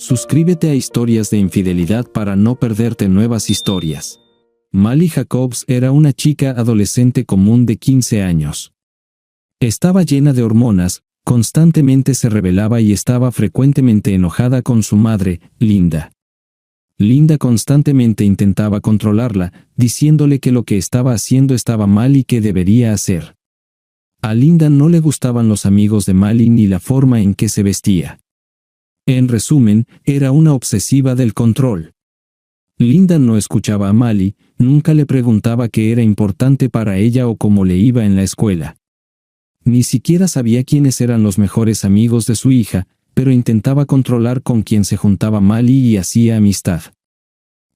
Suscríbete a Historias de Infidelidad para no perderte nuevas historias. Mali Jacobs era una chica adolescente común de 15 años. Estaba llena de hormonas, constantemente se rebelaba y estaba frecuentemente enojada con su madre, Linda. Linda constantemente intentaba controlarla, diciéndole que lo que estaba haciendo estaba mal y que debería hacer. A Linda no le gustaban los amigos de Mali ni la forma en que se vestía. En resumen, era una obsesiva del control. Linda no escuchaba a Mali, nunca le preguntaba qué era importante para ella o cómo le iba en la escuela. Ni siquiera sabía quiénes eran los mejores amigos de su hija, pero intentaba controlar con quién se juntaba Mali y hacía amistad.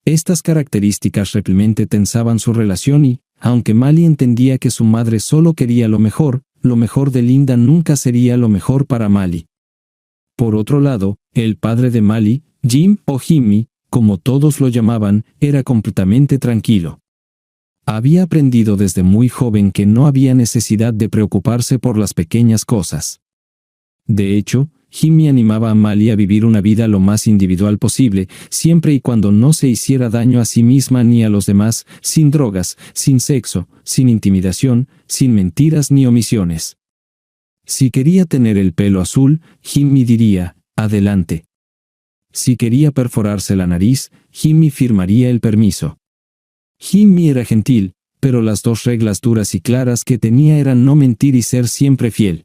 Estas características realmente tensaban su relación y, aunque Mali entendía que su madre solo quería lo mejor de Linda nunca sería lo mejor para Mali. Por otro lado, el padre de Mali, Jim o Jimmy, como todos lo llamaban, era completamente tranquilo. Había aprendido desde muy joven que no había necesidad de preocuparse por las pequeñas cosas. De hecho, Jimmy animaba a Mali a vivir una vida lo más individual posible, siempre y cuando no se hiciera daño a sí misma ni a los demás, sin drogas, sin sexo, sin intimidación, sin mentiras ni omisiones. Si quería tener el pelo azul, Jimmy diría, adelante. Si quería perforarse la nariz, Jimmy firmaría el permiso. Jimmy era gentil, pero las dos reglas duras y claras que tenía eran no mentir y ser siempre fiel.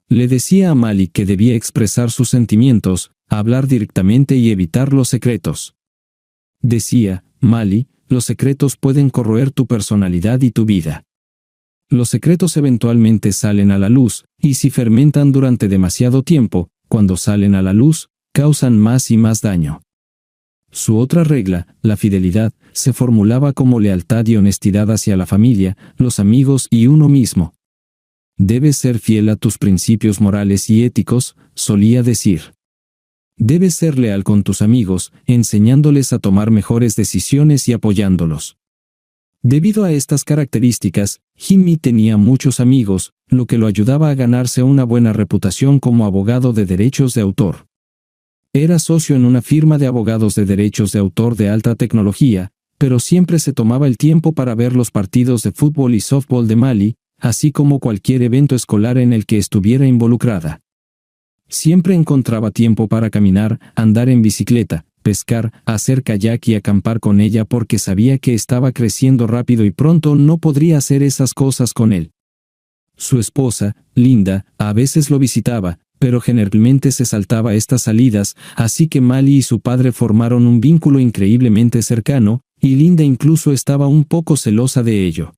Le decía a Mali que debía expresar sus sentimientos, hablar directamente y evitar los secretos. Decía, Mali, los secretos pueden corroer tu personalidad y tu vida. Los secretos eventualmente salen a la luz, y si fermentan durante demasiado tiempo, cuando salen a la luz, causan más y más daño. Su otra regla, la fidelidad, se formulaba como lealtad y honestidad hacia la familia, los amigos y uno mismo. Debes ser fiel a tus principios morales y éticos, solía decir. Debes ser leal con tus amigos, enseñándoles a tomar mejores decisiones y apoyándolos. Debido a estas características, Jimmy tenía muchos amigos, lo que lo ayudaba a ganarse una buena reputación como abogado de derechos de autor. Era socio en una firma de abogados de derechos de autor de alta tecnología, pero siempre se tomaba el tiempo para ver los partidos de fútbol y softball de Mali, así como cualquier evento escolar en el que estuviera involucrada. Siempre encontraba tiempo para caminar, andar en bicicleta, pescar, hacer kayak y acampar con ella porque sabía que estaba creciendo rápido y pronto no podría hacer esas cosas con él. Su esposa, Linda, a veces lo visitaba, pero generalmente se saltaba estas salidas, así que Mali y su padre formaron un vínculo increíblemente cercano, y Linda incluso estaba un poco celosa de ello.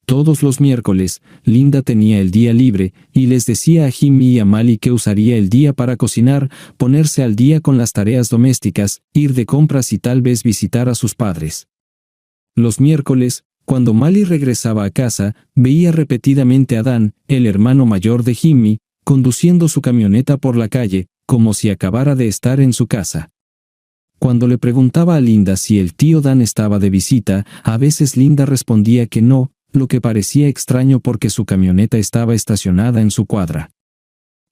Todos los miércoles, Linda tenía el día libre, y les decía a Jimmy y a Mali que usaría el día para cocinar, ponerse al día con las tareas domésticas, ir de compras y tal vez visitar a sus padres. Los miércoles, cuando Mali regresaba a casa, veía repetidamente a Dan, el hermano mayor de Jimmy, conduciendo su camioneta por la calle, como si acabara de estar en su casa. Cuando le preguntaba a Linda si el tío Dan estaba de visita, a veces Linda respondía que no, lo que parecía extraño porque su camioneta estaba estacionada en su cuadra.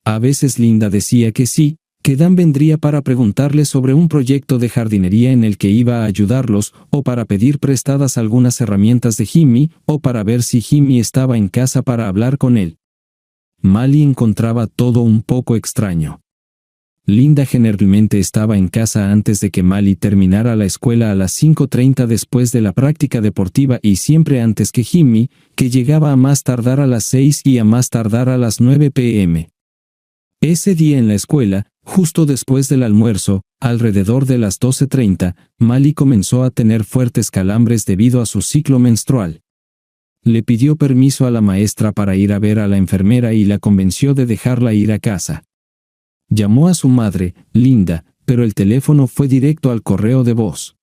A veces Linda decía que sí, que Dan vendría para preguntarle sobre un proyecto de jardinería en el que iba a ayudarlos, o para pedir prestadas algunas herramientas de Jimmy, o para ver si Jimmy estaba en casa para hablar con él. Mali encontraba todo un poco extraño. Linda generalmente estaba en casa antes de que Mali terminara la escuela a las 5:30 después de la práctica deportiva y siempre antes que Jimmy, que llegaba a más tardar a las 6 y a más tardar a las 9 p.m. Ese día en la escuela, justo después del almuerzo, alrededor de las 12:30, Mali comenzó a tener fuertes calambres debido a su ciclo menstrual. Le pidió permiso a la maestra para ir a ver a la enfermera y la convenció de dejarla ir a casa. Llamó a su madre, Linda, pero el teléfono fue directo al correo de voz.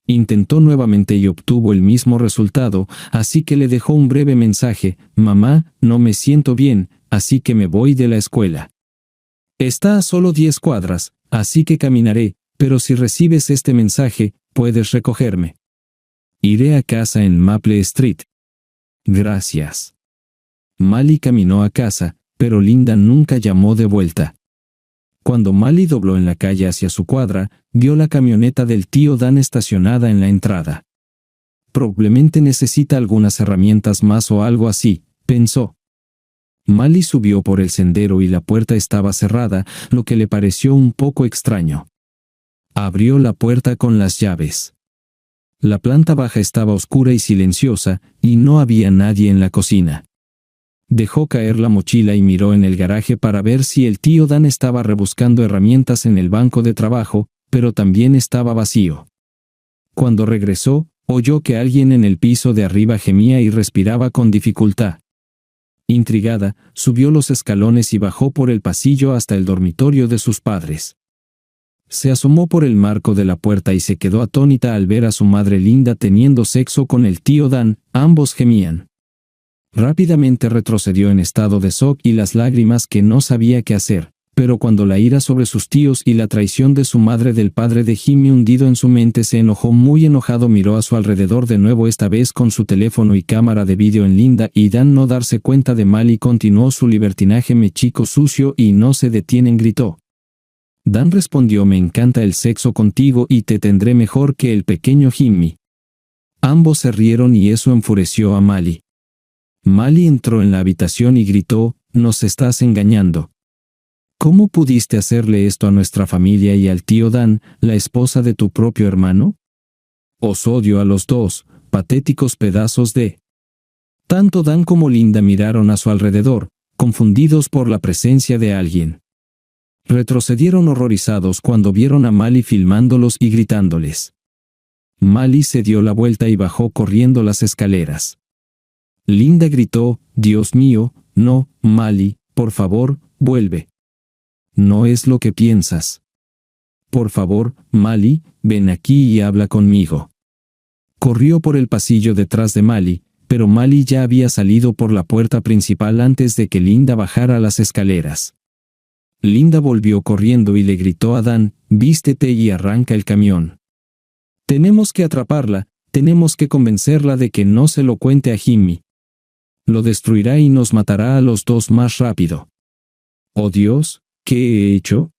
Intentó nuevamente y obtuvo el mismo resultado, así que le dejó un breve mensaje: «Mamá, no me siento bien, así que me voy de la escuela. Está a solo 10 cuadras, así que caminaré, pero si recibes este mensaje, puedes recogerme. Iré a casa en Maple Street. Gracias». Mali caminó a casa, pero Linda nunca llamó de vuelta. Cuando Mali dobló en la calle hacia su cuadra, vio la camioneta del tío Dan estacionada en la entrada. Probablemente necesita algunas herramientas más o algo así, pensó. Mali subió por el sendero y la puerta estaba cerrada, lo que le pareció un poco extraño. Abrió la puerta con las llaves. La planta baja estaba oscura y silenciosa, y no había nadie en la cocina. Dejó caer la mochila y miró en el garaje para ver si el tío Dan estaba rebuscando herramientas en el banco de trabajo, pero también estaba vacío. Cuando regresó, oyó que alguien en el piso de arriba gemía y respiraba con dificultad. Intrigada, subió los escalones y bajó por el pasillo hasta el dormitorio de sus padres. Se asomó por el marco de la puerta y se quedó atónita al ver a su madre Linda teniendo sexo con el tío Dan, ambos gemían. Rápidamente retrocedió en estado de shock y las lágrimas que no sabía qué hacer, pero cuando la ira sobre sus tíos y la traición de su madre del padre de Jimmy hundido en su mente se enojó muy enojado, miró a su alrededor de nuevo, esta vez con su teléfono y cámara de vídeo en Linda y Dan. No darse cuenta de Mali continuó su libertinaje. Me chico sucio y no se detienen, gritó. Dan respondió: me encanta el sexo contigo y te tendré mejor que el pequeño Jimmy. Ambos se rieron y eso enfureció a Mali. Mali entró en la habitación y gritó: nos estás engañando. ¿Cómo pudiste hacerle esto a nuestra familia y al tío Dan, la esposa de tu propio hermano? Os odio a los dos, patéticos pedazos de... Tanto Dan como Linda miraron a su alrededor, confundidos por la presencia de alguien. Retrocedieron horrorizados cuando vieron a Mali filmándolos y gritándoles. Mali se dio la vuelta y bajó corriendo las escaleras. Linda gritó: Dios mío, no, Mali, por favor, vuelve. No es lo que piensas. Por favor, Mali, ven aquí y habla conmigo. Corrió por el pasillo detrás de Mali, pero Mali ya había salido por la puerta principal antes de que Linda bajara las escaleras. Linda volvió corriendo y le gritó a Dan: vístete y arranca el camión. Tenemos que atraparla, tenemos que convencerla de que no se lo cuente a Jimmy. Lo destruirá y nos matará a los dos más rápido. Oh Dios, ¿qué he hecho?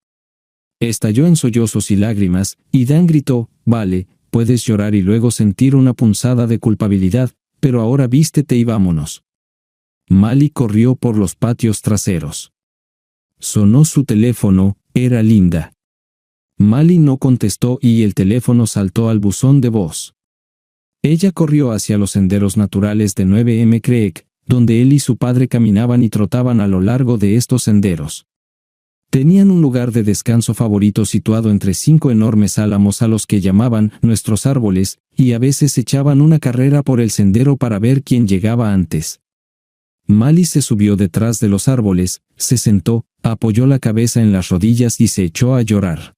Estalló en sollozos y lágrimas, y Dan gritó: vale, puedes llorar y luego sentir una punzada de culpabilidad, pero ahora vístete y vámonos. Mali corrió por los patios traseros. Sonó su teléfono, era Linda. Mali no contestó y el teléfono saltó al buzón de voz. Ella corrió hacia los senderos naturales de 9M Creek, donde él y su padre caminaban y trotaban a lo largo de estos senderos. Tenían un lugar de descanso favorito situado entre 5 enormes álamos a los que llamaban nuestros árboles, y a veces echaban una carrera por el sendero para ver quién llegaba antes. Mali se subió detrás de los árboles, se sentó, apoyó la cabeza en las rodillas y se echó a llorar.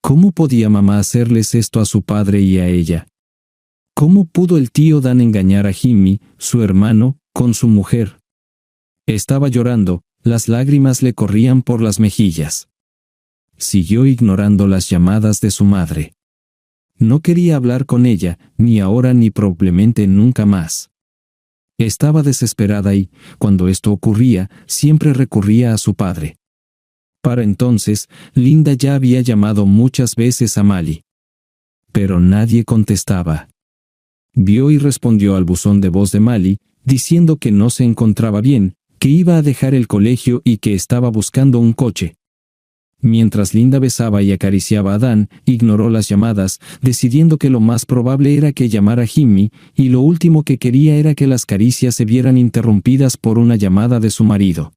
¿Cómo podía mamá hacerles esto a su padre y a ella? ¿Cómo pudo el tío Dan engañar a Jimmy, su hermano, con su mujer? Estaba llorando, las lágrimas le corrían por las mejillas. Siguió ignorando las llamadas de su madre. No quería hablar con ella, ni ahora ni probablemente nunca más. Estaba desesperada y, cuando esto ocurría, siempre recurría a su padre. Para entonces, Linda ya había llamado muchas veces a Mali. Pero nadie contestaba. Vio y respondió al buzón de voz de Mali, diciendo que no se encontraba bien, que iba a dejar el colegio y que estaba buscando un coche. Mientras Linda besaba y acariciaba a Dan, ignoró las llamadas, decidiendo que lo más probable era que llamara a Jimmy, y lo último que quería era que las caricias se vieran interrumpidas por una llamada de su marido.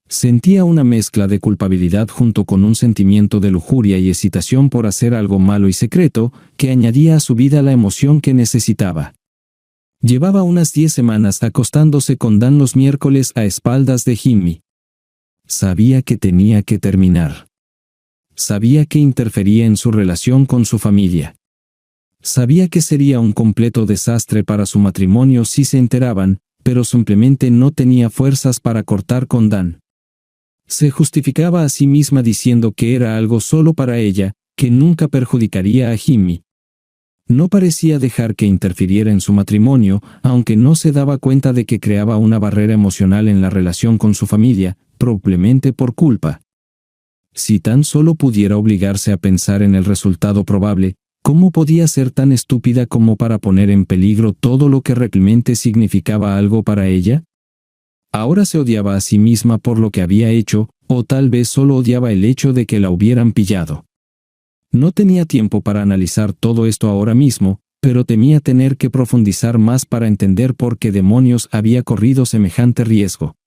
Sentía una mezcla de culpabilidad junto con un sentimiento de lujuria y excitación por hacer algo malo y secreto, que añadía a su vida la emoción que necesitaba. Llevaba unas 10 semanas acostándose con Dan los miércoles a espaldas de Jimmy. Sabía que tenía que terminar. Sabía que interfería en su relación con su familia. Sabía que sería un completo desastre para su matrimonio si se enteraban, pero simplemente no tenía fuerzas para cortar con Dan. Se justificaba a sí misma diciendo que era algo solo para ella, que nunca perjudicaría a Jimmy. No parecía dejar que interfiriera en su matrimonio, aunque no se daba cuenta de que creaba una barrera emocional en la relación con su familia, probablemente por culpa. Si tan solo pudiera obligarse a pensar en el resultado probable, ¿cómo podía ser tan estúpida como para poner en peligro todo lo que realmente significaba algo para ella? Ahora se odiaba a sí misma por lo que había hecho, o tal vez solo odiaba el hecho de que la hubieran pillado. No tenía tiempo para analizar todo esto ahora mismo, pero temía tener que profundizar más para entender por qué demonios había corrido semejante riesgo.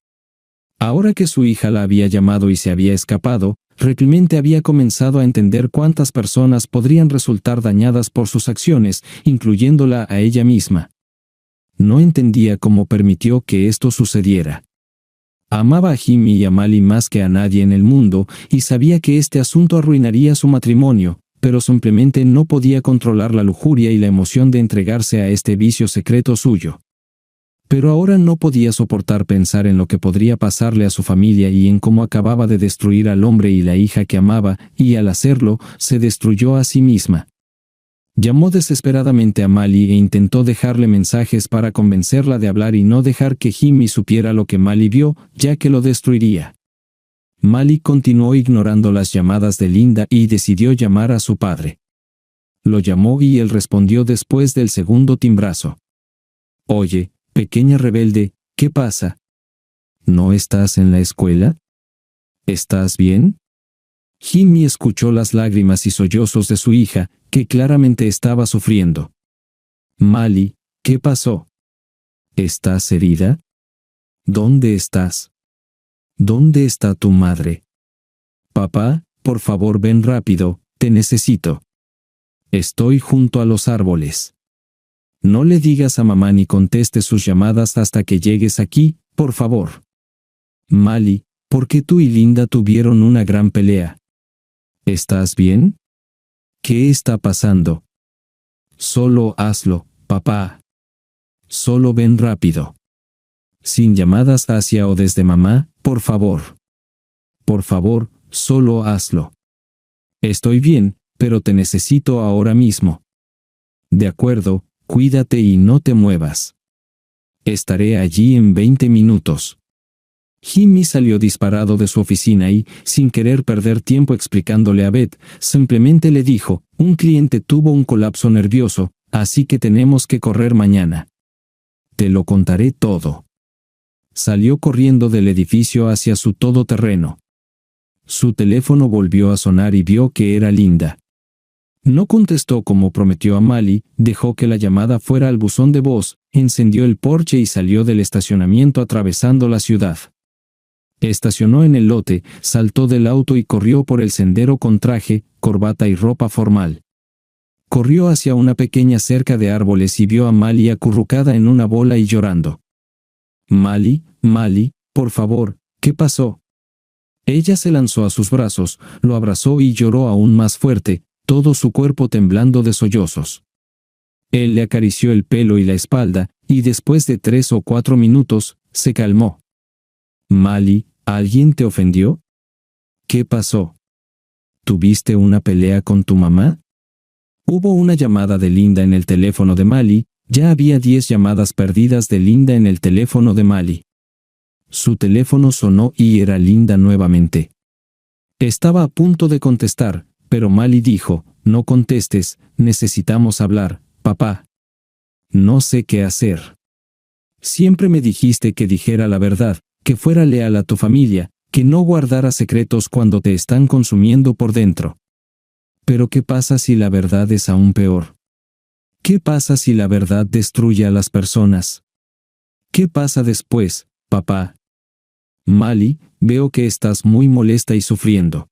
Ahora que su hija la había llamado y se había escapado, realmente había comenzado a entender cuántas personas podrían resultar dañadas por sus acciones, incluyéndola a ella misma. No entendía cómo permitió que esto sucediera. Amaba a Jimmy y a Mali más que a nadie en el mundo, y sabía que este asunto arruinaría su matrimonio, pero simplemente no podía controlar la lujuria y la emoción de entregarse a este vicio secreto suyo. Pero ahora no podía soportar pensar en lo que podría pasarle a su familia y en cómo acababa de destruir al hombre y la hija que amaba, y al hacerlo, se destruyó a sí misma. Llamó desesperadamente a Mali e intentó dejarle mensajes para convencerla de hablar y no dejar que Jimmy supiera lo que Mali vio, ya que lo destruiría. Mali continuó ignorando las llamadas de Linda y decidió llamar a su padre. Lo llamó y él respondió después del segundo timbrazo. «Oye, pequeña rebelde, ¿qué pasa? ¿No estás en la escuela? ¿Estás bien?» Jimmy escuchó las lágrimas y sollozos de su hija, que claramente estaba sufriendo. «Mali, ¿qué pasó? ¿Estás herida? ¿Dónde estás? ¿Dónde está tu madre? Papá, por favor ven rápido, te necesito. Estoy junto a los árboles. No le digas a mamá ni contestes sus llamadas hasta que llegues aquí, por favor. Mali, ¿por qué tú y Linda tuvieron una gran pelea? ¿Estás bien? ¿Qué está pasando? Solo hazlo, papá. Solo ven rápido. Sin llamadas hacia o desde mamá, por favor. Por favor, solo hazlo. Estoy bien, pero te necesito ahora mismo. De acuerdo, cuídate y no te muevas. Estaré allí en 20 minutos. Jimmy salió disparado de su oficina y, sin querer perder tiempo explicándole a Beth, simplemente le dijo, un cliente tuvo un colapso nervioso, así que tenemos que correr mañana. Te lo contaré todo. Salió corriendo del edificio hacia su todoterreno. Su teléfono volvió a sonar y vio que era Linda. No contestó como prometió a Mali, dejó que la llamada fuera al buzón de voz, encendió el Porsche y salió del estacionamiento atravesando la ciudad. Estacionó en el lote, saltó del auto y corrió por el sendero con traje, corbata y ropa formal. Corrió hacia una pequeña cerca de árboles y vio a Mali acurrucada en una bola y llorando. «Mali, Mali, por favor, ¿qué pasó?» Ella se lanzó a sus brazos, lo abrazó y lloró aún más fuerte, todo su cuerpo temblando de sollozos. Él le acarició el pelo y la espalda, y después de 3 o 4 minutos, se calmó. «Mali, ¿alguien te ofendió? ¿Qué pasó? ¿Tuviste una pelea con tu mamá?» Hubo una llamada de Linda en el teléfono de Mali, ya había 10 llamadas perdidas de Linda en el teléfono de Mali. Su teléfono sonó y era Linda nuevamente. Estaba a punto de contestar, pero Mali dijo, «No contestes, necesitamos hablar, papá. No sé qué hacer. Siempre me dijiste que dijera la verdad, que fuera leal a tu familia, que no guardara secretos cuando te están consumiendo por dentro. Pero ¿qué pasa si la verdad es aún peor? ¿Qué pasa si la verdad destruye a las personas? ¿Qué pasa después, papá? Mali, veo que estás muy molesta y sufriendo.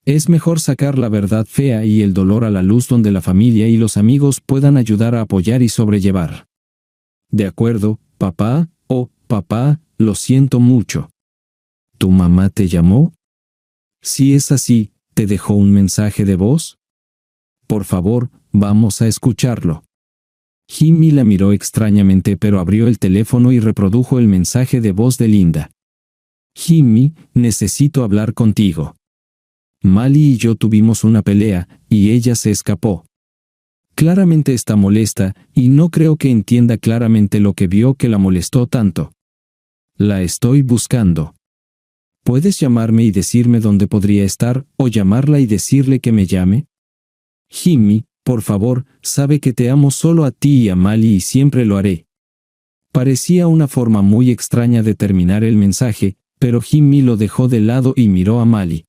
Es mejor sacar la verdad fea y el dolor a la luz donde la familia y los amigos puedan ayudar a apoyar y sobrellevar. De acuerdo, papá, papá, lo siento mucho. ¿Tu mamá te llamó? Si es así, ¿te dejó un mensaje de voz? Por favor, vamos a escucharlo. Jimmy la miró extrañamente pero abrió el teléfono y reprodujo el mensaje de voz de Linda. Jimmy, necesito hablar contigo. Mali y yo tuvimos una pelea, y ella se escapó. Claramente está molesta, y no creo que entienda claramente lo que vio que la molestó tanto. La estoy buscando. ¿Puedes llamarme y decirme dónde podría estar, o llamarla y decirle que me llame? Jimmy, por favor, sabe que te amo solo a ti y a Mali y siempre lo haré. Parecía una forma muy extraña de terminar el mensaje, pero Jimmy lo dejó de lado y miró a Mali.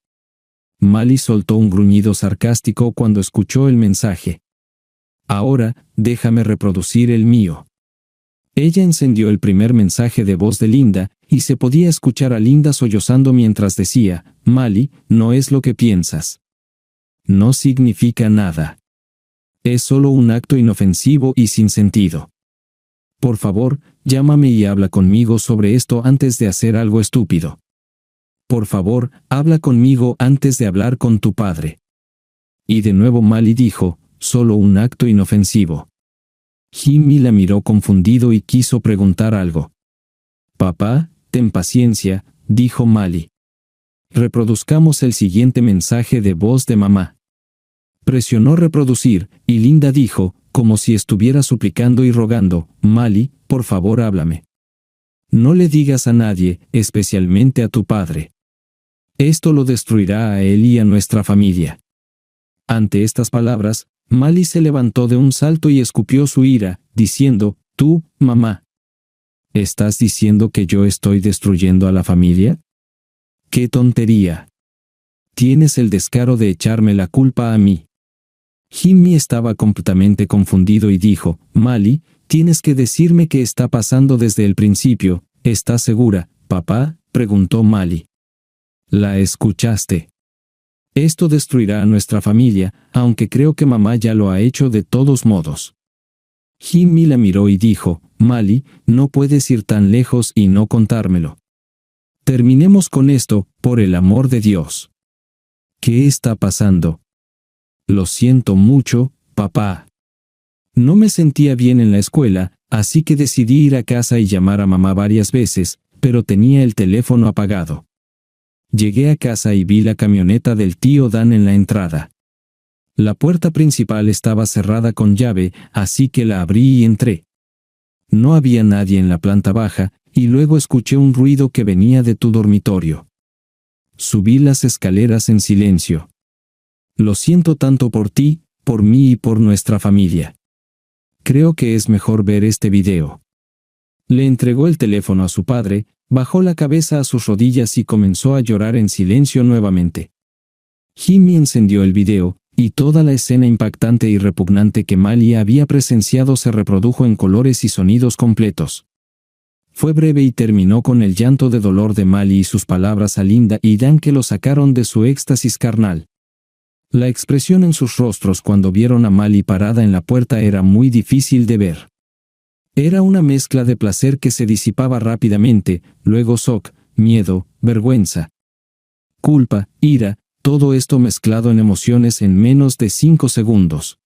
Mali soltó un gruñido sarcástico cuando escuchó el mensaje. Ahora, déjame reproducir el mío. Ella encendió el primer mensaje de voz de Linda, y se podía escuchar a Linda sollozando mientras decía, Mali, no es lo que piensas. No significa nada. Es solo un acto inofensivo y sin sentido. Por favor, llámame y habla conmigo sobre esto antes de hacer algo estúpido. Por favor, habla conmigo antes de hablar con tu padre. Y de nuevo Mali dijo, solo un acto inofensivo. Jimmy la miró confundido y quiso preguntar algo. Papá, ten paciencia, dijo Mali. Reproduzcamos el siguiente mensaje de voz de mamá. Presionó reproducir, y Linda dijo, como si estuviera suplicando y rogando, Mali, por favor háblame. No le digas a nadie, especialmente a tu padre. Esto lo destruirá a él y a nuestra familia. Ante estas palabras, Mali se levantó de un salto y escupió su ira, diciendo, tú, mamá. ¿Estás diciendo que yo estoy destruyendo a la familia? ¡Qué tontería! Tienes el descaro de echarme la culpa a mí. Jimmy estaba completamente confundido y dijo, Mali, tienes que decirme qué está pasando desde el principio. ¿Estás segura, papá?, preguntó Mali. ¿La escuchaste? Esto destruirá a nuestra familia, aunque creo que mamá ya lo ha hecho de todos modos. Jimmy la miró y dijo, Mali, no puedes ir tan lejos y no contármelo. Terminemos con esto, por el amor de Dios. ¿Qué está pasando? Lo siento mucho, papá. No me sentía bien en la escuela, así que decidí ir a casa y llamar a mamá varias veces, pero tenía el teléfono apagado. Llegué a casa y vi la camioneta del tío Dan en la entrada. La puerta principal estaba cerrada con llave, así que la abrí y entré. No había nadie en la planta baja, y luego escuché un ruido que venía de tu dormitorio. Subí las escaleras en silencio. Lo siento tanto por ti, por mí y por nuestra familia. Creo que es mejor ver este video. Le entregó el teléfono a su padre, bajó la cabeza a sus rodillas y comenzó a llorar en silencio nuevamente. Jimmy encendió el video, y toda la escena impactante y repugnante que Mali había presenciado se reprodujo en colores y sonidos completos. Fue breve y terminó con el llanto de dolor de Mali y sus palabras a Linda y Dan que lo sacaron de su éxtasis carnal. La expresión en sus rostros cuando vieron a Mali parada en la puerta era muy difícil de ver. Era una mezcla de placer que se disipaba rápidamente, luego shock, miedo, vergüenza, culpa, ira, todo esto mezclado en emociones en menos de 5 segundos.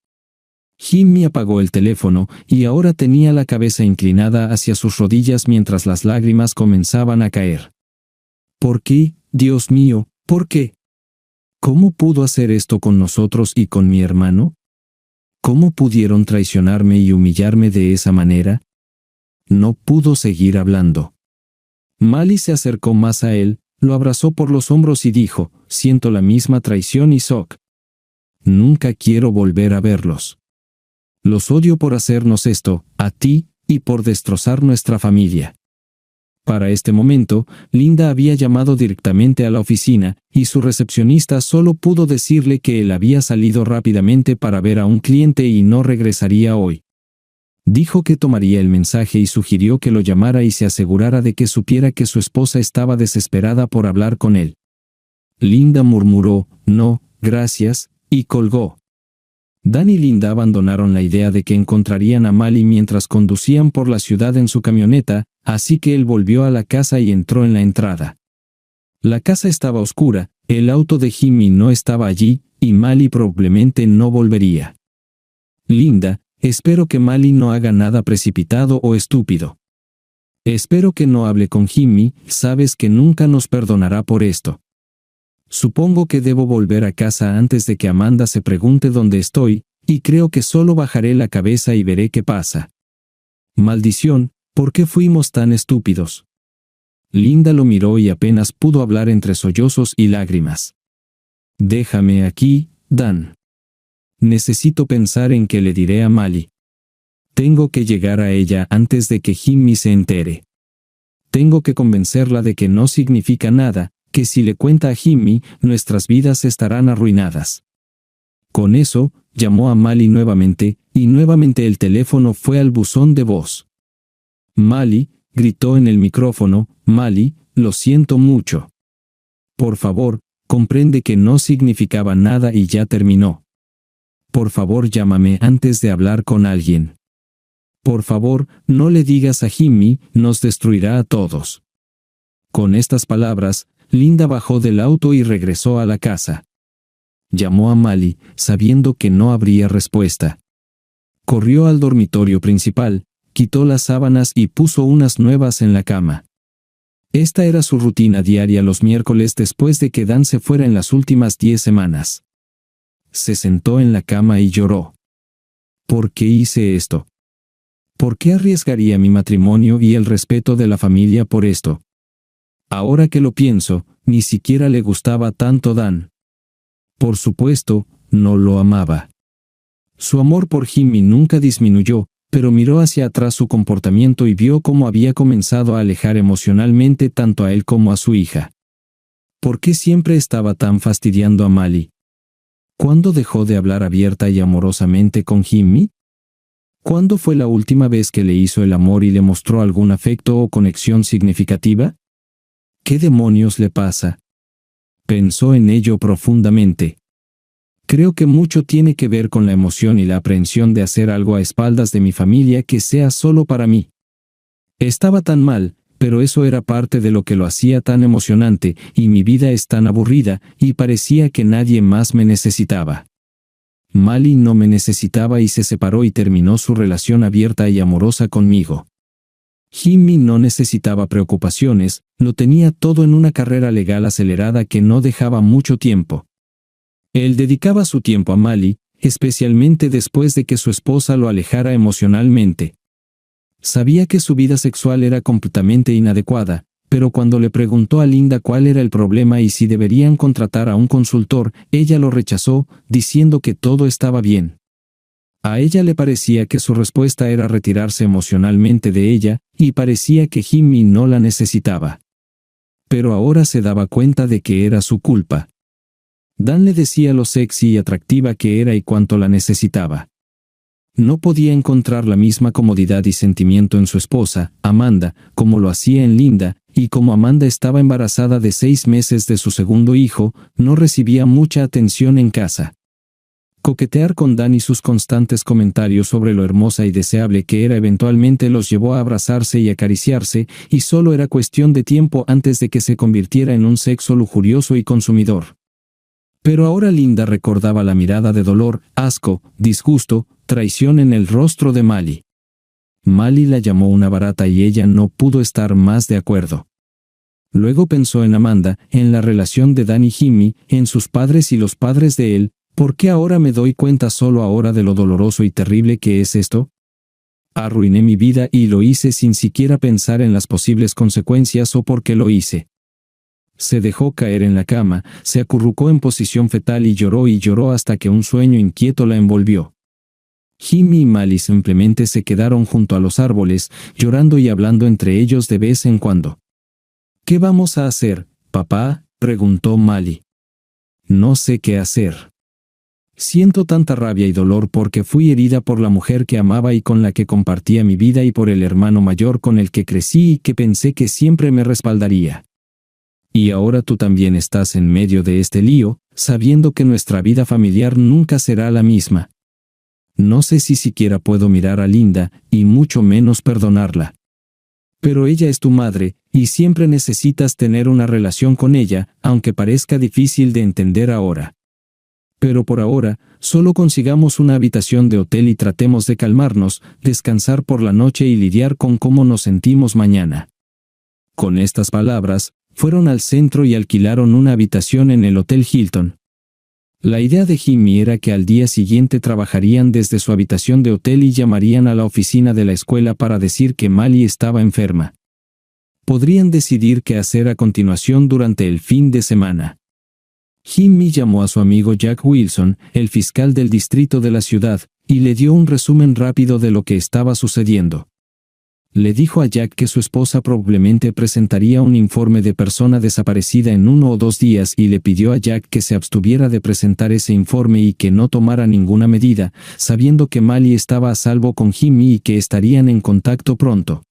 Jimmy apagó el teléfono, y ahora tenía la cabeza inclinada hacia sus rodillas mientras las lágrimas comenzaban a caer. ¿Por qué, Dios mío, por qué? ¿Cómo pudo hacer esto con nosotros y con mi hermano? ¿Cómo pudieron traicionarme y humillarme de esa manera? No pudo seguir hablando. Mali se acercó más a él, lo abrazó por los hombros y dijo, siento la misma traición y shock. Nunca quiero volver a verlos. Los odio por hacernos esto, a ti, y por destrozar nuestra familia. Para este momento, Linda había llamado directamente a la oficina, y su recepcionista solo pudo decirle que él había salido rápidamente para ver a un cliente y no regresaría hoy. Dijo que tomaría el mensaje y sugirió que lo llamara y se asegurara de que supiera que su esposa estaba desesperada por hablar con él. Linda murmuró, no, gracias, y colgó. Dan y Linda abandonaron la idea de que encontrarían a Mali mientras conducían por la ciudad en su camioneta, así que él volvió a la casa y entró en la entrada. La casa estaba oscura, el auto de Jimmy no estaba allí, y Mali probablemente no volvería. Linda, espero que Mali no haga nada precipitado o estúpido. Espero que no hable con Jimmy, sabes que nunca nos perdonará por esto. Supongo que debo volver a casa antes de que Amanda se pregunte dónde estoy, y creo que solo bajaré la cabeza y veré qué pasa. Maldición, ¿por qué fuimos tan estúpidos? Linda lo miró y apenas pudo hablar entre sollozos y lágrimas. «Déjame aquí, Dan. Necesito pensar en qué le diré a Mali. Tengo que llegar a ella antes de que Jimmy se entere. Tengo que convencerla de que no significa nada, que si le cuenta a Jimmy, nuestras vidas estarán arruinadas». Con eso, llamó a Mali nuevamente, y nuevamente el teléfono fue al buzón de voz. «Mali», gritó en el micrófono, «Mali, lo siento mucho. Por favor, comprende que no significaba nada y ya terminó. Por favor, llámame antes de hablar con alguien. Por favor, no le digas a Jimmy, nos destruirá a todos». Con estas palabras, Linda bajó del auto y regresó a la casa. Llamó a Mali, sabiendo que no habría respuesta. Corrió al dormitorio principal, quitó las sábanas y puso unas nuevas en la cama. Esta era su rutina diaria los miércoles después de que Dan se fuera en las últimas 10 semanas. Se sentó en la cama y lloró. ¿Por qué hice esto? ¿Por qué arriesgaría mi matrimonio y el respeto de la familia por esto? Ahora que lo pienso, ni siquiera le gustaba tanto Dan. Por supuesto, no lo amaba. Su amor por Jimmy nunca disminuyó, pero miró hacia atrás su comportamiento y vio cómo había comenzado a alejar emocionalmente tanto a él como a su hija. ¿Por qué siempre estaba tan fastidiando a Mali? ¿Cuándo dejó de hablar abierta y amorosamente con Jimmy? ¿Cuándo fue la última vez que le hizo el amor y le mostró algún afecto o conexión significativa? ¿Qué demonios le pasa? Pensó en ello profundamente. Creo que mucho tiene que ver con la emoción y la aprehensión de hacer algo a espaldas de mi familia que sea solo para mí. Estaba tan mal, pero eso era parte de lo que lo hacía tan emocionante, y mi vida es tan aburrida, y parecía que nadie más me necesitaba. Mali no me necesitaba y se separó y terminó su relación abierta y amorosa conmigo. Jimmy no necesitaba preocupaciones, lo tenía todo en una carrera legal acelerada que no dejaba mucho tiempo. Él dedicaba su tiempo a Mali, especialmente después de que su esposa lo alejara emocionalmente. Sabía que su vida sexual era completamente inadecuada, pero cuando le preguntó a Linda cuál era el problema y si deberían contratar a un consultor, ella lo rechazó, diciendo que todo estaba bien. A ella le parecía que su respuesta era retirarse emocionalmente de ella, y parecía que Jimmy no la necesitaba. Pero ahora se daba cuenta de que era su culpa. Dan le decía lo sexy y atractiva que era y cuánto la necesitaba. No podía encontrar la misma comodidad y sentimiento en su esposa, Amanda, como lo hacía en Linda, y como Amanda estaba embarazada de 6 meses de su segundo hijo, no recibía mucha atención en casa. Coquetear con Dan y sus constantes comentarios sobre lo hermosa y deseable que era eventualmente los llevó a abrazarse y acariciarse, y solo era cuestión de tiempo antes de que se convirtiera en un sexo lujurioso y consumidor. Pero ahora Linda recordaba la mirada de dolor, asco, disgusto, traición en el rostro de Mali. Mali la llamó una barata y ella no pudo estar más de acuerdo. Luego pensó en Amanda, en la relación de Dan y Jimmy, en sus padres y los padres de él. ¿Por qué ahora me doy cuenta solo ahora de lo doloroso y terrible que es esto? Arruiné mi vida y lo hice sin siquiera pensar en las posibles consecuencias o por qué lo hice. Se dejó caer en la cama, se acurrucó en posición fetal y lloró hasta que un sueño inquieto la envolvió. Jimmy y Mali simplemente se quedaron junto a los árboles, llorando y hablando entre ellos de vez en cuando. «¿Qué vamos a hacer, papá?», preguntó Mali. «No sé qué hacer. Siento tanta rabia y dolor porque fui herida por la mujer que amaba y con la que compartía mi vida y por el hermano mayor con el que crecí y que pensé que siempre me respaldaría. Y ahora tú también estás en medio de este lío, sabiendo que nuestra vida familiar nunca será la misma. No sé si siquiera puedo mirar a Linda, y mucho menos perdonarla. Pero ella es tu madre, y siempre necesitas tener una relación con ella, aunque parezca difícil de entender ahora. Pero por ahora, solo consigamos una habitación de hotel y tratemos de calmarnos, descansar por la noche y lidiar con cómo nos sentimos mañana». Con estas palabras, fueron al centro y alquilaron una habitación en el Hotel Hilton. La idea de Jimmy era que al día siguiente trabajarían desde su habitación de hotel y llamarían a la oficina de la escuela para decir que Mali estaba enferma. podrían decidir qué hacer a continuación durante el fin de semana. Jimmy llamó a su amigo Jack Wilson, el fiscal del distrito de la ciudad, y le dio un resumen rápido de lo que estaba sucediendo. Le dijo a Jack que su esposa probablemente presentaría un informe de persona desaparecida en 1 o 2 días y le pidió a Jack que se abstuviera de presentar ese informe y que no tomara ninguna medida, sabiendo que Mali estaba a salvo con Jimmy y que estarían en contacto pronto.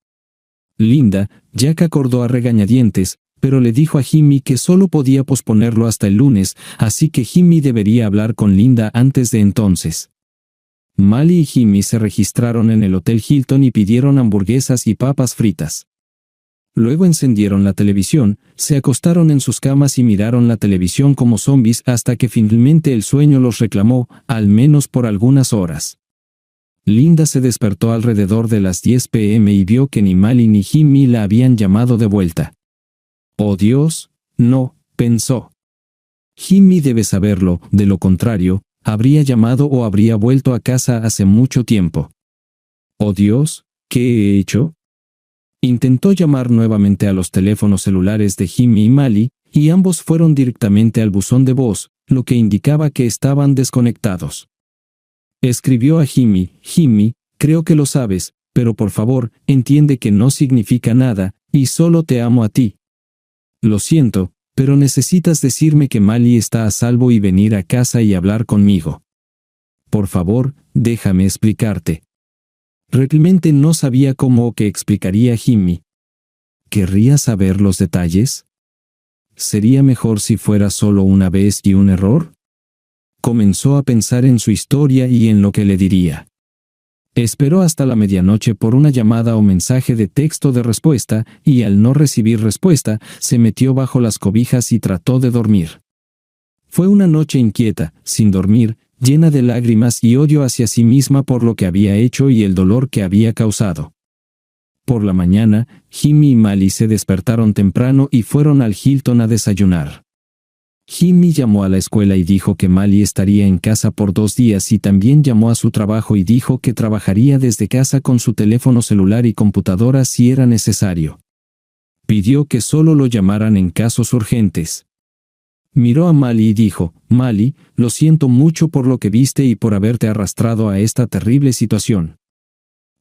Linda, Jack acordó a regañadientes, pero le dijo a Jimmy que solo podía posponerlo hasta el lunes, así que Jimmy debería hablar con Linda antes de entonces. Mali y Jimmy se registraron en el Hotel Hilton y pidieron hamburguesas y papas fritas. Luego encendieron la televisión, se acostaron en sus camas y miraron la televisión como zombies hasta que finalmente el sueño los reclamó, al menos por algunas horas. Linda se despertó alrededor de las 10 p.m. y vio que ni Mali ni Jimmy la habían llamado de vuelta. «Oh Dios, no», pensó. Jimmy debe saberlo, de lo contrario, habría llamado o habría vuelto a casa hace mucho tiempo. «Oh Dios, ¿qué he hecho?». Intentó llamar nuevamente a los teléfonos celulares de Jimmy y Mali, y ambos fueron directamente al buzón de voz, lo que indicaba que estaban desconectados. Escribió a Jimmy: «Jimmy, creo que lo sabes, pero por favor, entiende que no significa nada, y solo te amo a ti. Lo siento, pero necesitas decirme que Mali está a salvo y venir a casa y hablar conmigo. Por favor, déjame explicarte». Realmente no sabía cómo o qué explicaría Jimmy. ¿Querría saber los detalles? ¿Sería mejor si fuera solo una vez y un error? Comenzó a pensar en su historia y en lo que le diría. Esperó hasta la medianoche por una llamada o mensaje de texto de respuesta, y al no recibir respuesta, se metió bajo las cobijas y trató de dormir. Fue una noche inquieta, sin dormir, llena de lágrimas y odio hacia sí misma por lo que había hecho y el dolor que había causado. Por la mañana, Jimmy y Mali se despertaron temprano y fueron al Hilton a desayunar. Jimmy llamó a la escuela y dijo que Mali estaría en casa por 2 días y también llamó a su trabajo y dijo que trabajaría desde casa con su teléfono celular y computadora si era necesario. Pidió que solo lo llamaran en casos urgentes. Miró a Mali y dijo: «Mali, lo siento mucho por lo que viste y por haberte arrastrado a esta terrible situación.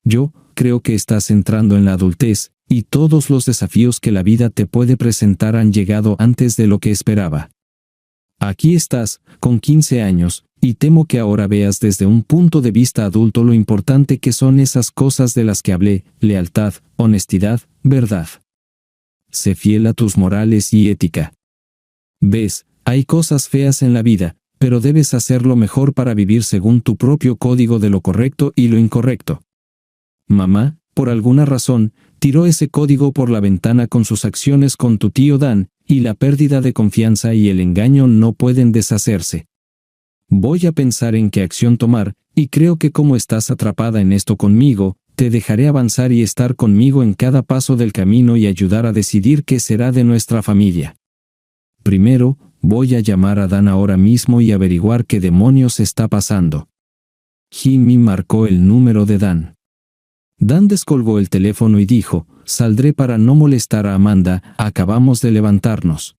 Yo creo que estás entrando en la adultez, y todos los desafíos que la vida te puede presentar han llegado antes de lo que esperaba. Aquí estás, con 15 años, y temo que ahora veas desde un punto de vista adulto lo importante que son esas cosas de las que hablé: lealtad, honestidad, verdad. Sé fiel a tus morales y ética. Ves, hay cosas feas en la vida, pero debes hacerlo mejor para vivir según tu propio código de lo correcto y lo incorrecto. Mamá, por alguna razón, tiró ese código por la ventana con sus acciones con tu tío Dan, y la pérdida de confianza y el engaño no pueden deshacerse. Voy a pensar en qué acción tomar, y creo que como estás atrapada en esto conmigo, te dejaré avanzar y estar conmigo en cada paso del camino y ayudar a decidir qué será de nuestra familia. Primero, voy a llamar a Dan ahora mismo y averiguar qué demonios está pasando». Jimmy marcó el número de Dan. Dan descolgó el teléfono y dijo: «Saldré para no molestar a Amanda, acabamos de levantarnos».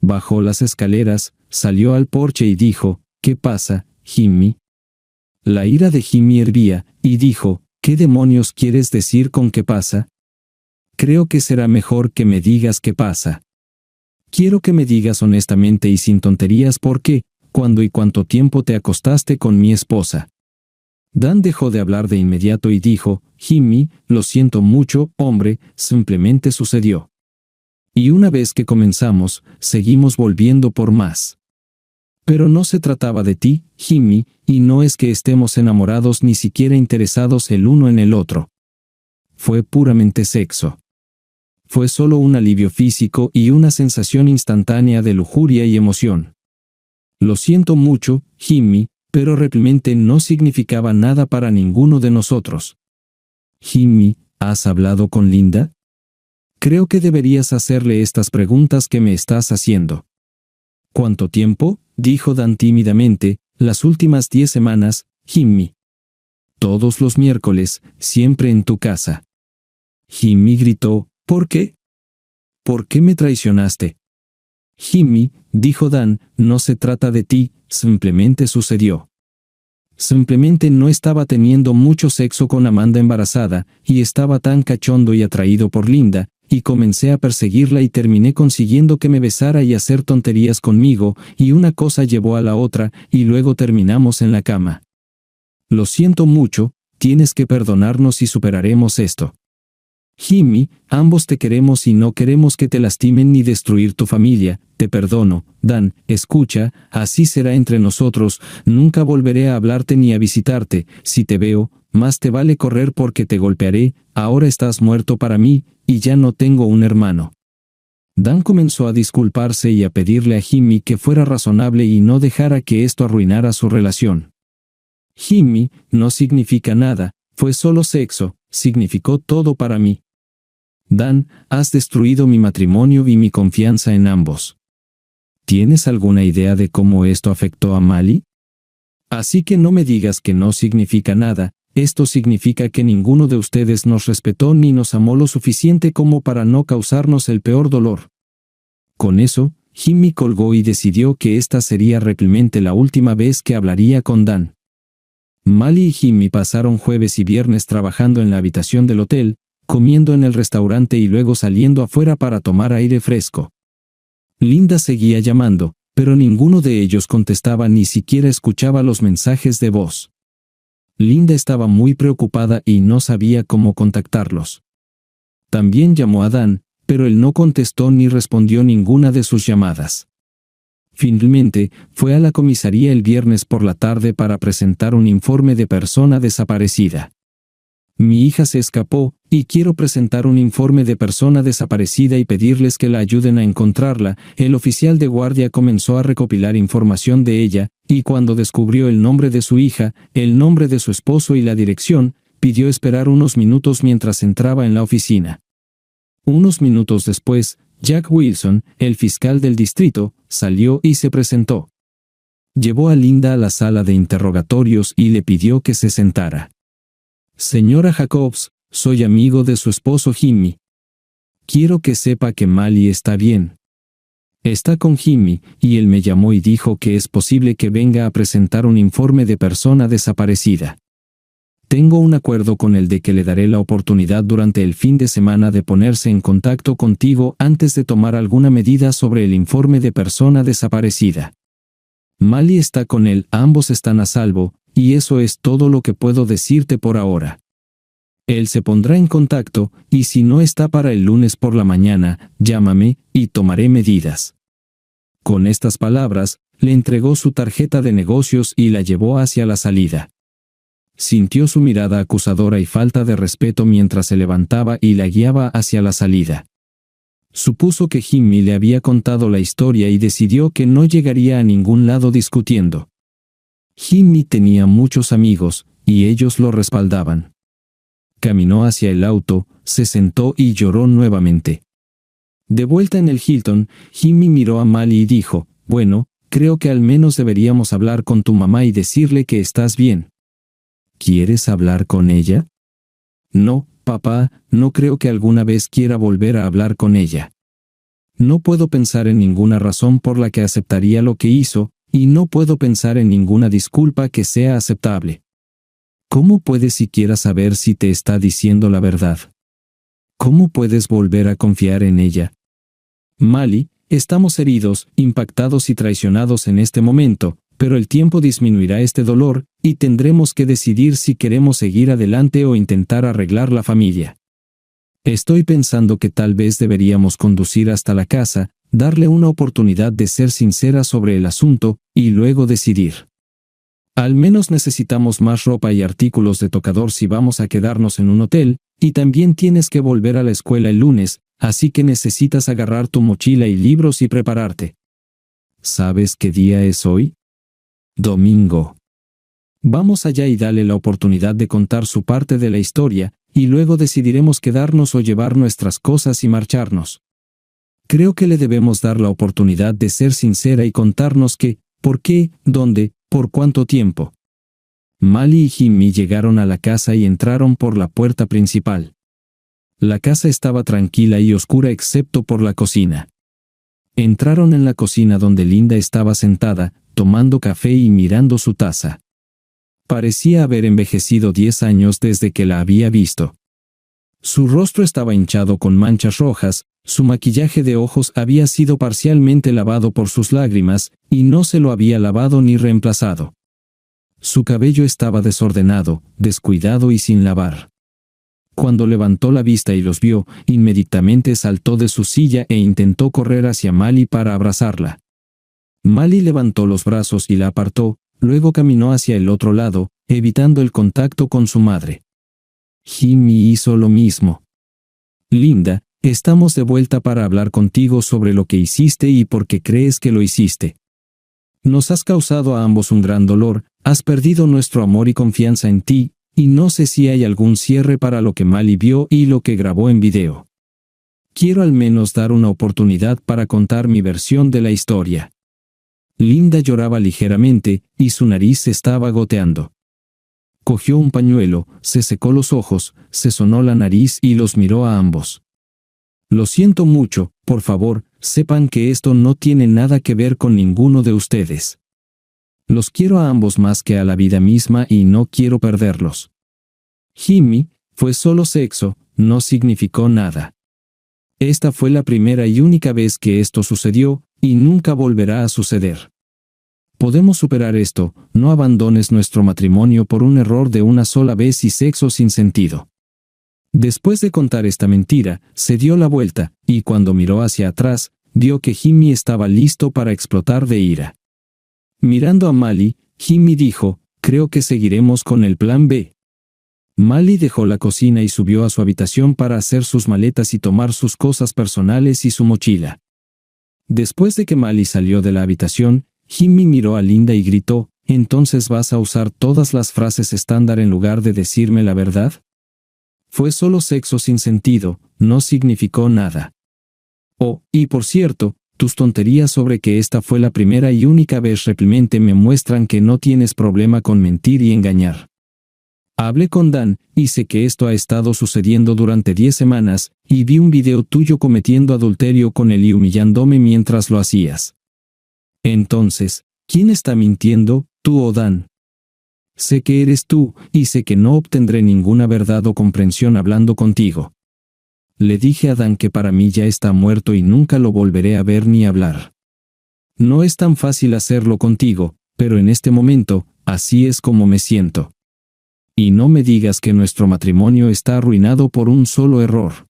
Bajó las escaleras, salió al porche y dijo: «¿Qué pasa, Jimmy?». La ira de Jimmy hervía, y dijo: «¿Qué demonios quieres decir con qué pasa? Creo que será mejor que me digas qué pasa. Quiero que me digas honestamente y sin tonterías por qué, cuándo y cuánto tiempo te acostaste con mi esposa». Dan dejó de hablar de inmediato y dijo: «Jimmy, lo siento mucho, hombre, simplemente sucedió. Y una vez que comenzamos, seguimos volviendo por más. Pero no se trataba de ti, Jimmy, y no es que estemos enamorados ni siquiera interesados el uno en el otro. Fue puramente sexo. Fue solo un alivio físico y una sensación instantánea de lujuria y emoción. Lo siento mucho, Jimmy, pero realmente no significaba nada para ninguno de nosotros». «Jimmy, ¿has hablado con Linda? Creo que deberías hacerle estas preguntas que me estás haciendo». «¿Cuánto tiempo?», dijo Dan tímidamente. «Las últimas 10 semanas, Jimmy. Todos los miércoles, siempre en tu casa». Jimmy gritó: «¿Por qué?». ¿Por qué me traicionaste? Jimmy, dijo Dan, no se trata de ti, simplemente sucedió. Simplemente no estaba teniendo mucho sexo con Amanda embarazada, y estaba tan cachondo y atraído por Linda, y comencé a perseguirla y terminé consiguiendo que me besara y hacer tonterías conmigo, y una cosa llevó a la otra, y luego terminamos en la cama. Lo siento mucho, tienes que perdonarnos y superaremos esto. Jimmy, ambos te queremos y no queremos que te lastimen ni destruir tu familia, te perdono. Dan, escucha, así será entre nosotros, nunca volveré a hablarte ni a visitarte, si te veo, más te vale correr porque te golpearé, ahora estás muerto para mí, y ya no tengo un hermano. Dan comenzó a disculparse y a pedirle a Jimmy que fuera razonable y no dejara que esto arruinara su relación. Jimmy, no significa nada, fue solo sexo, significó todo para mí. Dan, has destruido mi matrimonio y mi confianza en ambos. ¿Tienes alguna idea de cómo esto afectó a Mali? Así que no me digas que no significa nada, esto significa que ninguno de ustedes nos respetó ni nos amó lo suficiente como para no causarnos el peor dolor. Con eso, Jimmy colgó y decidió que esta sería realmente la última vez que hablaría con Dan. Mali y Jimmy pasaron jueves y viernes trabajando en la habitación del hotel, comiendo en el restaurante y luego saliendo afuera para tomar aire fresco. Linda seguía llamando, pero ninguno de ellos contestaba ni siquiera escuchaba los mensajes de voz. Linda estaba muy preocupada y no sabía cómo contactarlos. También llamó a Dan, pero él no contestó ni respondió ninguna de sus llamadas. Finalmente, fue a la comisaría el viernes por la tarde para presentar un informe de persona desaparecida. Mi hija se escapó, y quiero presentar un informe de persona desaparecida y pedirles que la ayuden a encontrarla. El oficial de guardia comenzó a recopilar información de ella, y cuando descubrió el nombre de su hija, el nombre de su esposo y la dirección, pidió esperar unos minutos mientras entraba en la oficina. Unos minutos después, Jack Wilson, el fiscal del distrito, salió y se presentó. Llevó a Linda a la sala de interrogatorios y le pidió que se sentara. Señora Jacobs, soy amigo de su esposo Jimmy. Quiero que sepa que Mali está bien. Está con Jimmy, y él me llamó y dijo que es posible que venga a presentar un informe de persona desaparecida. Tengo un acuerdo con él de que le daré la oportunidad durante el fin de semana de ponerse en contacto contigo antes de tomar alguna medida sobre el informe de persona desaparecida. Mali está con él, ambos están a salvo, y eso es todo lo que puedo decirte por ahora. Él se pondrá en contacto, y si no está para el lunes por la mañana, llámame, y tomaré medidas. Con estas palabras, le entregó su tarjeta de negocios y la llevó hacia la salida. Sintió su mirada acusadora y falta de respeto mientras se levantaba y la guiaba hacia la salida. Supuso que Jimmy le había contado la historia y decidió que no llegaría a ningún lado discutiendo. Jimmy tenía muchos amigos, y ellos lo respaldaban. Caminó hacia el auto, se sentó y lloró nuevamente. De vuelta en el Hilton, Jimmy miró a Mali y dijo, bueno, creo que al menos deberíamos hablar con tu mamá y decirle que estás bien. ¿Quieres hablar con ella? No, papá, no creo que alguna vez quiera volver a hablar con ella. No puedo pensar en ninguna razón por la que aceptaría lo que hizo, y no puedo pensar en ninguna disculpa que sea aceptable. ¿Cómo puedes siquiera saber si te está diciendo la verdad? ¿Cómo puedes volver a confiar en ella? Mali, estamos heridos, impactados y traicionados en este momento, pero el tiempo disminuirá este dolor, y tendremos que decidir si queremos seguir adelante o intentar arreglar la familia. Estoy pensando que tal vez deberíamos conducir hasta la casa, darle una oportunidad de ser sincera sobre el asunto, y luego decidir. Al menos necesitamos más ropa y artículos de tocador si vamos a quedarnos en un hotel, y también tienes que volver a la escuela el lunes, así que necesitas agarrar tu mochila y libros y prepararte. ¿Sabes qué día es hoy? Domingo. Vamos allá y dale la oportunidad de contar su parte de la historia, y luego decidiremos quedarnos o llevar nuestras cosas y marcharnos. Creo que le debemos dar la oportunidad de ser sincera y contarnos qué, por qué, dónde, por cuánto tiempo. Mali y Jimmy llegaron a la casa y entraron por la puerta principal. La casa estaba tranquila y oscura excepto por la cocina. Entraron en la cocina donde Linda estaba sentada, tomando café y mirando su taza. Parecía haber envejecido 10 años desde que la había visto. Su rostro estaba hinchado con manchas rojas, su maquillaje de ojos había sido parcialmente lavado por sus lágrimas, y no se lo había lavado ni reemplazado. Su cabello estaba desordenado, descuidado y sin lavar. Cuando levantó la vista y los vio, inmediatamente saltó de su silla e intentó correr hacia Mali para abrazarla. Mali levantó los brazos y la apartó, luego caminó hacia el otro lado, evitando el contacto con su madre. Jimmy hizo lo mismo. Linda, estamos de vuelta para hablar contigo sobre lo que hiciste y por qué crees que lo hiciste. Nos has causado a ambos un gran dolor, has perdido nuestro amor y confianza en ti, y no sé si hay algún cierre para lo que Mali vio y lo que grabó en video. Quiero al menos dar una oportunidad para contar mi versión de la historia. Linda lloraba ligeramente, y su nariz se estaba goteando. Cogió un pañuelo, se secó los ojos, se sonó la nariz y los miró a ambos. Lo siento mucho, por favor, sepan que esto no tiene nada que ver con ninguno de ustedes. Los quiero a ambos más que a la vida misma y no quiero perderlos. Jimmy, fue solo sexo, no significó nada. Esta fue la primera y única vez que esto sucedió, y nunca volverá a suceder. Podemos superar esto, no abandones nuestro matrimonio por un error de una sola vez y sexo sin sentido. Después de contar esta mentira, se dio la vuelta, y cuando miró hacia atrás, vio que Jimmy estaba listo para explotar de ira. Mirando a Mali, Jimmy dijo, creo que seguiremos con el plan B. Mali dejó la cocina y subió a su habitación para hacer sus maletas y tomar sus cosas personales y su mochila. Después de que Mali salió de la habitación, Jimmy miró a Linda y gritó, ¿entonces vas a usar todas las frases estándar en lugar de decirme la verdad? Fue solo sexo sin sentido, no significó nada. Oh, y por cierto, tus tonterías sobre que esta fue la primera y única vez realmente me muestran que no tienes problema con mentir y engañar. Hablé con Dan, y sé que esto ha estado sucediendo durante 10 semanas, y vi un video tuyo cometiendo adulterio con él y humillándome mientras lo hacías. Entonces, ¿quién está mintiendo, tú o Dan? Sé que eres tú, y sé que no obtendré ninguna verdad o comprensión hablando contigo. Le dije a Dan que para mí ya está muerto y nunca lo volveré a ver ni hablar. No es tan fácil hacerlo contigo, pero en este momento, así es como me siento. Y no me digas que nuestro matrimonio está arruinado por un solo error.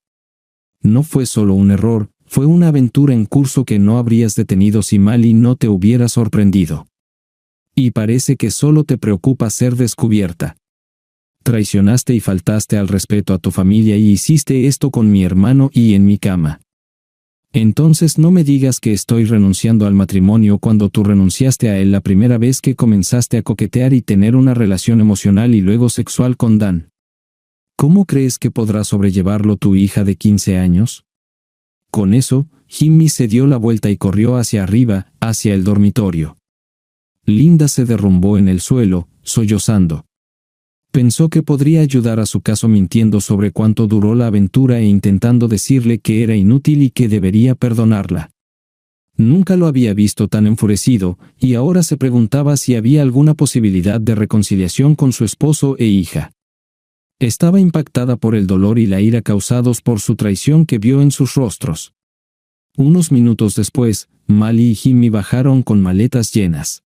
No fue solo un error, fue una aventura en curso que no habrías detenido si Mali no te hubiera sorprendido. Y parece que solo te preocupa ser descubierta. Traicionaste y faltaste al respeto a tu familia y hiciste esto con mi hermano y en mi cama. Entonces no me digas que estoy renunciando al matrimonio cuando tú renunciaste a él la primera vez que comenzaste a coquetear y tener una relación emocional y luego sexual con Dan. ¿Cómo crees que podrá sobrellevarlo tu hija de 15 años? Con eso, Jimmy se dio la vuelta y corrió hacia arriba, hacia el dormitorio. Linda se derrumbó en el suelo, sollozando. Pensó que podría ayudar a su caso mintiendo sobre cuánto duró la aventura e intentando decirle que era inútil y que debería perdonarla. Nunca lo había visto tan enfurecido, y ahora se preguntaba si había alguna posibilidad de reconciliación con su esposo e hija. Estaba impactada por el dolor y la ira causados por su traición que vio en sus rostros. Unos minutos después, Mali y Jimmy bajaron con maletas llenas.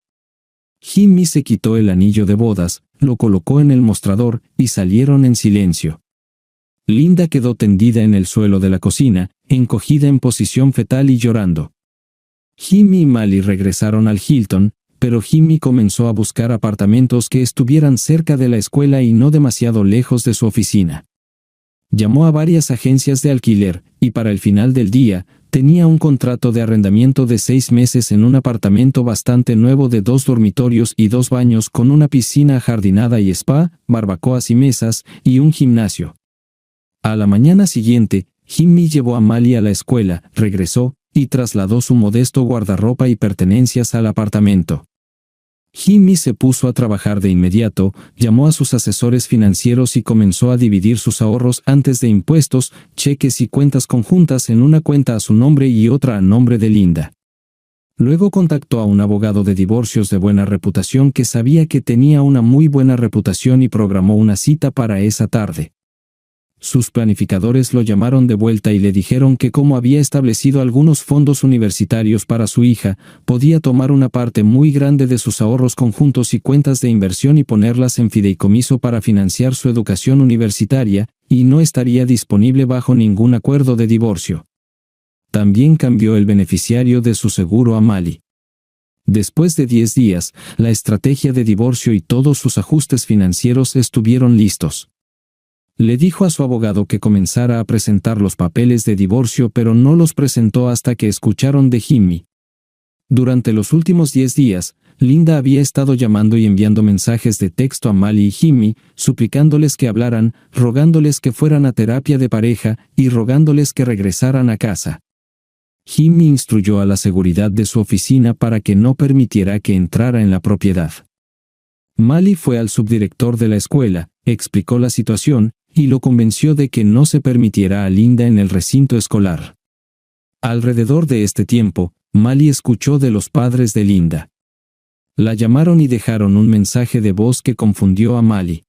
Jimmy se quitó el anillo de bodas, lo colocó en el mostrador, y salieron en silencio. Linda quedó tendida en el suelo de la cocina, encogida en posición fetal y llorando. Jimmy y Mali regresaron al Hilton, pero Jimmy comenzó a buscar apartamentos que estuvieran cerca de la escuela y no demasiado lejos de su oficina. Llamó a varias agencias de alquiler, y para el final del día, tenía un contrato de arrendamiento de 6 meses en un apartamento bastante nuevo de 2 dormitorios y 2 baños con una piscina ajardinada y spa, barbacoas y mesas, y un gimnasio. A la mañana siguiente, Jimmy llevó a Mali a la escuela, regresó, y trasladó su modesto guardarropa y pertenencias al apartamento. Jimmy se puso a trabajar de inmediato, llamó a sus asesores financieros y comenzó a dividir sus ahorros antes de impuestos, cheques y cuentas conjuntas en una cuenta a su nombre y otra a nombre de Linda. Luego contactó a un abogado de divorcios de buena reputación que sabía que tenía una muy buena reputación y programó una cita para esa tarde. Sus planificadores lo llamaron de vuelta y le dijeron que como había establecido algunos fondos universitarios para su hija, podía tomar una parte muy grande de sus ahorros conjuntos y cuentas de inversión y ponerlas en fideicomiso para financiar su educación universitaria, y no estaría disponible bajo ningún acuerdo de divorcio. También cambió el beneficiario de su seguro a Mali. Después de 10 días, la estrategia de divorcio y todos sus ajustes financieros estuvieron listos. Le dijo a su abogado que comenzara a presentar los papeles de divorcio, pero no los presentó hasta que escucharon de Jimmy. Durante los últimos 10 días, Linda había estado llamando y enviando mensajes de texto a Mali y Jimmy, suplicándoles que hablaran, rogándoles que fueran a terapia de pareja y rogándoles que regresaran a casa. Jimmy instruyó a la seguridad de su oficina para que no permitiera que entrara en la propiedad. Mali fue al subdirector de la escuela, explicó la situación, y lo convenció de que no se permitiera a Linda en el recinto escolar. Alrededor de este tiempo, Mali escuchó de los padres de Linda. La llamaron y dejaron un mensaje de voz que confundió a Mali.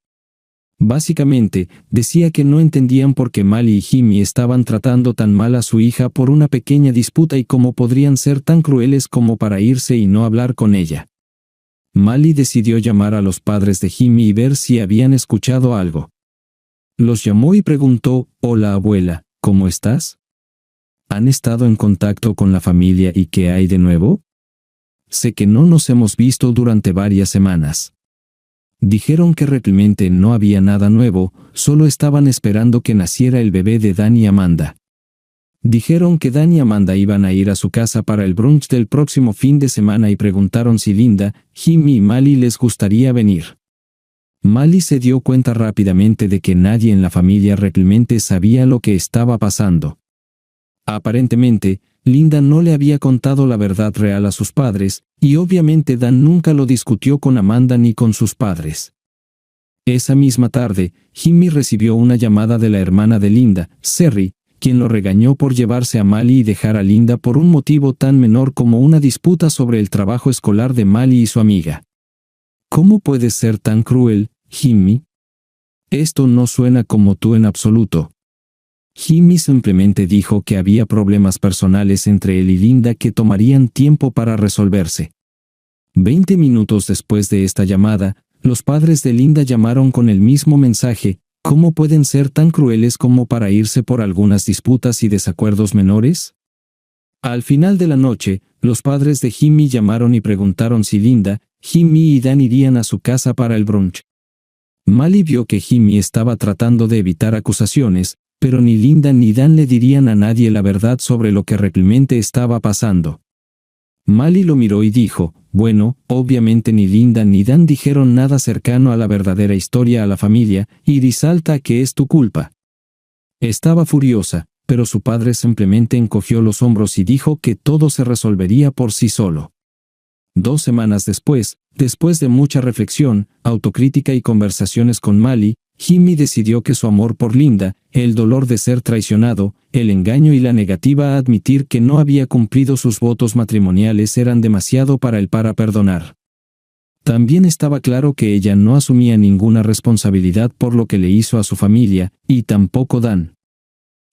Básicamente, decía que no entendían por qué Mali y Jimmy estaban tratando tan mal a su hija por una pequeña disputa y cómo podrían ser tan crueles como para irse y no hablar con ella. Mali decidió llamar a los padres de Jimmy y ver si habían escuchado algo. Los llamó y preguntó: «Hola abuela, ¿cómo estás? ¿Han estado en contacto con la familia y qué hay de nuevo? Sé que no nos hemos visto durante varias semanas». Dijeron que realmente no había nada nuevo, solo estaban esperando que naciera el bebé de Dan y Amanda. Dijeron que Dan y Amanda iban a ir a su casa para el brunch del próximo fin de semana y preguntaron si Linda, Jimmy y Mali les gustaría venir. Mali se dio cuenta rápidamente de que nadie en la familia realmente sabía lo que estaba pasando. Aparentemente, Linda no le había contado la verdad real a sus padres, y obviamente Dan nunca lo discutió con Amanda ni con sus padres. Esa misma tarde, Jimmy recibió una llamada de la hermana de Linda, Sherry, quien lo regañó por llevarse a Mali y dejar a Linda por un motivo tan menor como una disputa sobre el trabajo escolar de Mali y su amiga. «¿Cómo puedes ser tan cruel, Jimmy? Esto no suena como tú en absoluto». Jimmy simplemente dijo que había problemas personales entre él y Linda que tomarían tiempo para resolverse. 20 minutos después de esta llamada, los padres de Linda llamaron con el mismo mensaje: «¿Cómo pueden ser tan crueles como para irse por algunas disputas y desacuerdos menores?». Al final de la noche, los padres de Jimmy llamaron y preguntaron si Linda, Jimmy y Dan irían a su casa para el brunch. Mali vio que Jimmy estaba tratando de evitar acusaciones, pero ni Linda ni Dan le dirían a nadie la verdad sobre lo que realmente estaba pasando. Mali lo miró y dijo: «Bueno, obviamente ni Linda ni Dan dijeron nada cercano a la verdadera historia a la familia, y resalta que es tu culpa». Estaba furiosa, pero su padre simplemente encogió los hombros y dijo que todo se resolvería por sí solo. 2 semanas después de mucha reflexión, autocrítica y conversaciones con Mali, Jimmy decidió que su amor por Linda, el dolor de ser traicionado, el engaño y la negativa a admitir que no había cumplido sus votos matrimoniales eran demasiado para él para perdonar. También estaba claro que ella no asumía ninguna responsabilidad por lo que le hizo a su familia, y tampoco Dan.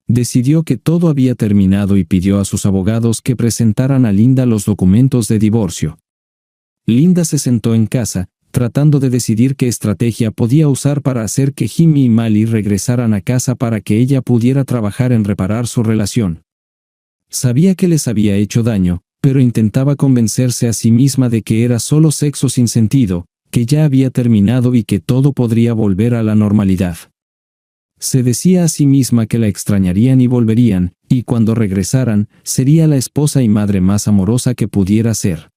Decidió que todo había terminado y pidió a sus abogados que presentaran a Linda los documentos de divorcio. Linda se sentó en casa, tratando de decidir qué estrategia podía usar para hacer que Jimmy y Mali regresaran a casa para que ella pudiera trabajar en reparar su relación. Sabía que les había hecho daño, pero intentaba convencerse a sí misma de que era solo sexo sin sentido, que ya había terminado y que todo podría volver a la normalidad. Se decía a sí misma que la extrañarían y volverían, y cuando regresaran, sería la esposa y madre más amorosa que pudiera ser.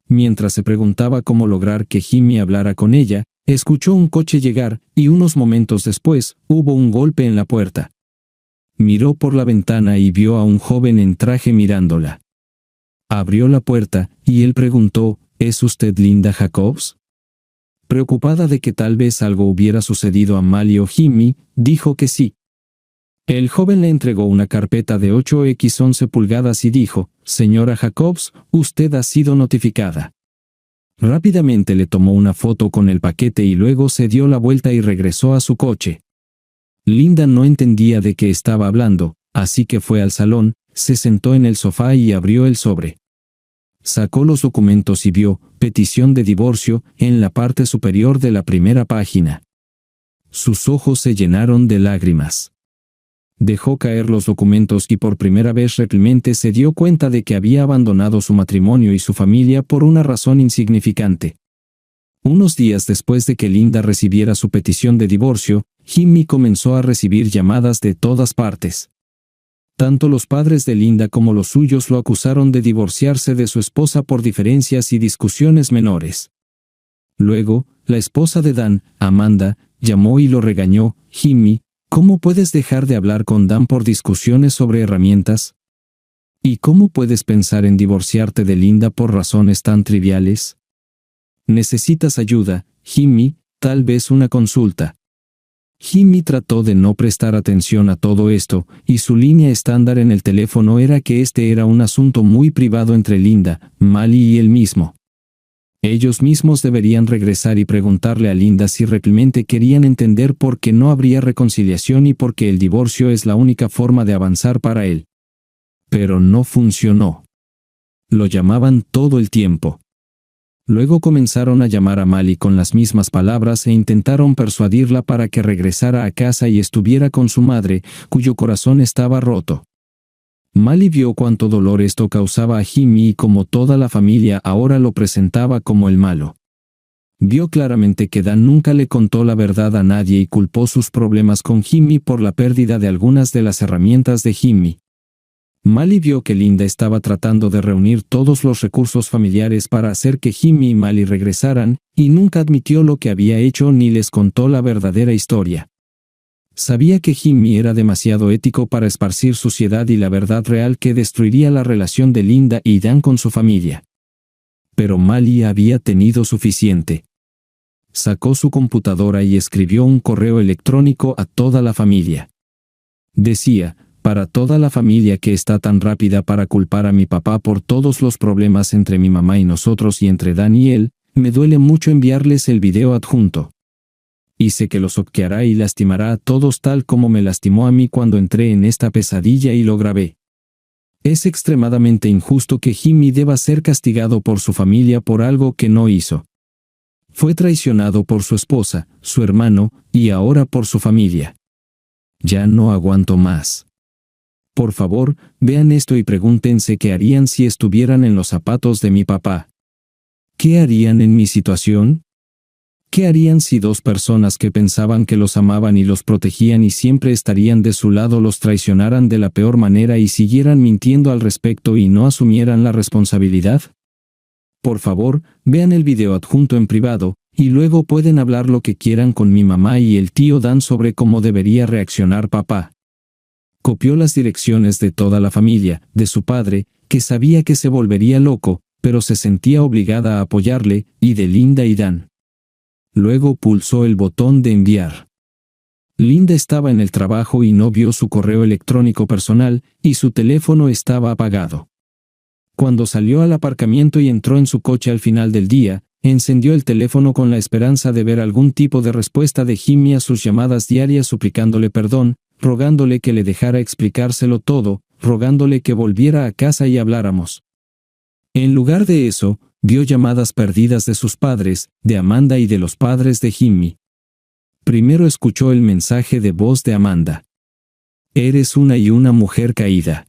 Mientras se preguntaba cómo lograr que Jimmy hablara con ella, escuchó un coche llegar, y unos momentos después, hubo un golpe en la puerta. Miró por la ventana y vio a un joven en traje mirándola. Abrió la puerta, y él preguntó: ¿Es usted Linda Jacobs? Preocupada de que tal vez algo hubiera sucedido a Mali o Jimmy, dijo que sí. El joven le entregó una carpeta de 8x11 pulgadas y dijo: «Señora Jacobs, usted ha sido notificada». Rápidamente le tomó una foto con el paquete y luego se dio la vuelta y regresó a su coche. Linda no entendía de qué estaba hablando, así que fue al salón, se sentó en el sofá y abrió el sobre. Sacó los documentos y vio «Petición de divorcio» en la parte superior de la primera página. Sus ojos se llenaron de lágrimas. Dejó caer los documentos y por primera vez realmente se dio cuenta de que había abandonado su matrimonio y su familia por una razón insignificante. Unos días después de que Linda recibiera su petición de divorcio, Jimmy comenzó a recibir llamadas de todas partes. Tanto los padres de Linda como los suyos lo acusaron de divorciarse de su esposa por diferencias y discusiones menores. Luego, la esposa de Dan, Amanda, llamó y lo regañó: «Jimmy, ¿cómo puedes dejar de hablar con Dan por discusiones sobre herramientas? ¿Y cómo puedes pensar en divorciarte de Linda por razones tan triviales? Necesitas ayuda, Jimmy, tal vez una consulta». Jimmy trató de no prestar atención a todo esto, y su línea estándar en el teléfono era que este era un asunto muy privado entre Linda, Mali y él mismo. Ellos mismos deberían regresar y preguntarle a Linda si realmente querían entender por qué no habría reconciliación y por qué el divorcio es la única forma de avanzar para él. Pero no funcionó. Lo llamaban todo el tiempo. Luego comenzaron a llamar a Mali con las mismas palabras e intentaron persuadirla para que regresara a casa y estuviera con su madre, cuyo corazón estaba roto. Mali vio cuánto dolor esto causaba a Jimmy y cómo toda la familia ahora lo presentaba como el malo. Vio claramente que Dan nunca le contó la verdad a nadie y culpó sus problemas con Jimmy por la pérdida de algunas de las herramientas de Jimmy. Mali vio que Linda estaba tratando de reunir todos los recursos familiares para hacer que Jimmy y Mali regresaran, y nunca admitió lo que había hecho ni les contó la verdadera historia. Sabía que Jimmy era demasiado ético para esparcir suciedad y la verdad real que destruiría la relación de Linda y Dan con su familia. Pero Mali había tenido suficiente. Sacó su computadora y escribió un correo electrónico a toda la familia. Decía: «Para toda la familia que está tan rápida para culpar a mi papá por todos los problemas entre mi mamá y nosotros y entre Dan y él, me duele mucho enviarles el video adjunto. Y sé que los choqueará y lastimará a todos tal como me lastimó a mí cuando entré en esta pesadilla y lo grabé. Es extremadamente injusto que Jimmy deba ser castigado por su familia por algo que no hizo. Fue traicionado por su esposa, su hermano, y ahora por su familia. Ya no aguanto más. Por favor, vean esto y pregúntense qué harían si estuvieran en los zapatos de mi papá. ¿Qué harían en mi situación? ¿Qué harían si dos personas que pensaban que los amaban y los protegían y siempre estarían de su lado los traicionaran de la peor manera y siguieran mintiendo al respecto y no asumieran la responsabilidad? Por favor, vean el video adjunto en privado, y luego pueden hablar lo que quieran con mi mamá y el tío Dan sobre cómo debería reaccionar papá». Copió las direcciones de toda la familia, de su padre, que sabía que se volvería loco, pero se sentía obligada a apoyarle, y de Linda y Dan. Luego pulsó el botón de enviar. Linda estaba en el trabajo y no vio su correo electrónico personal, y su teléfono estaba apagado. Cuando salió al aparcamiento y entró en su coche al final del día, encendió el teléfono con la esperanza de ver algún tipo de respuesta de Jimmy a sus llamadas diarias suplicándole perdón, rogándole que le dejara explicárselo todo, rogándole que volviera a casa y habláramos. En lugar de eso, vio llamadas perdidas de sus padres, de Amanda y de los padres de Jimmy. Primero escuchó el mensaje de voz de Amanda. «Eres una mujer caída.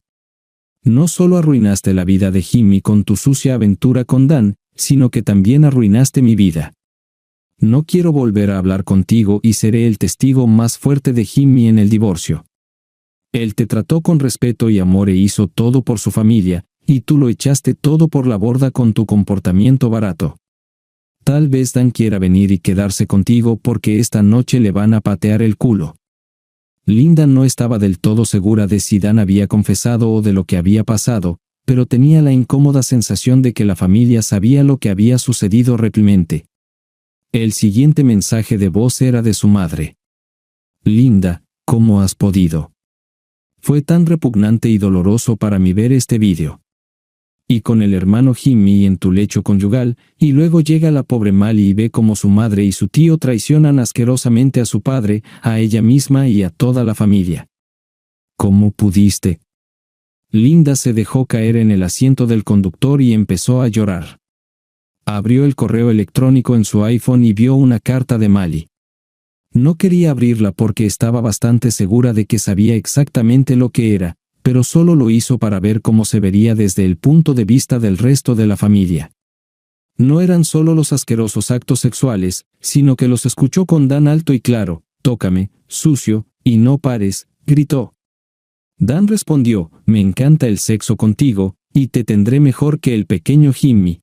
No solo arruinaste la vida de Jimmy con tu sucia aventura con Dan, sino que también arruinaste mi vida. No quiero volver a hablar contigo y seré el testigo más fuerte de Jimmy en el divorcio. Él te trató con respeto y amor e hizo todo por su familia, y tú lo echaste todo por la borda con tu comportamiento barato. Tal vez Dan quiera venir y quedarse contigo porque esta noche le van a patear el culo». Linda no estaba del todo segura de si Dan había confesado o de lo que había pasado, pero tenía la incómoda sensación de que la familia sabía lo que había sucedido realmente. El siguiente mensaje de voz era de su madre. Linda, ¿cómo has podido? Fue tan repugnante y doloroso para mí ver este vídeo. Y con el hermano Jimmy en tu lecho conyugal, y luego llega la pobre Mali y ve cómo su madre y su tío traicionan asquerosamente a su padre, a ella misma y a toda la familia. ¿Cómo pudiste? Linda se dejó caer en el asiento del conductor y empezó a llorar. Abrió el correo electrónico en su iPhone y vio una carta de Mali. No quería abrirla porque estaba bastante segura de que sabía exactamente lo que era, pero solo lo hizo para ver cómo se vería desde el punto de vista del resto de la familia. No eran solo los asquerosos actos sexuales, sino que los escuchó con Dan alto y claro: «Tócame, sucio, y no pares», gritó. Dan respondió: «Me encanta el sexo contigo, y te tendré mejor que el pequeño Jimmy».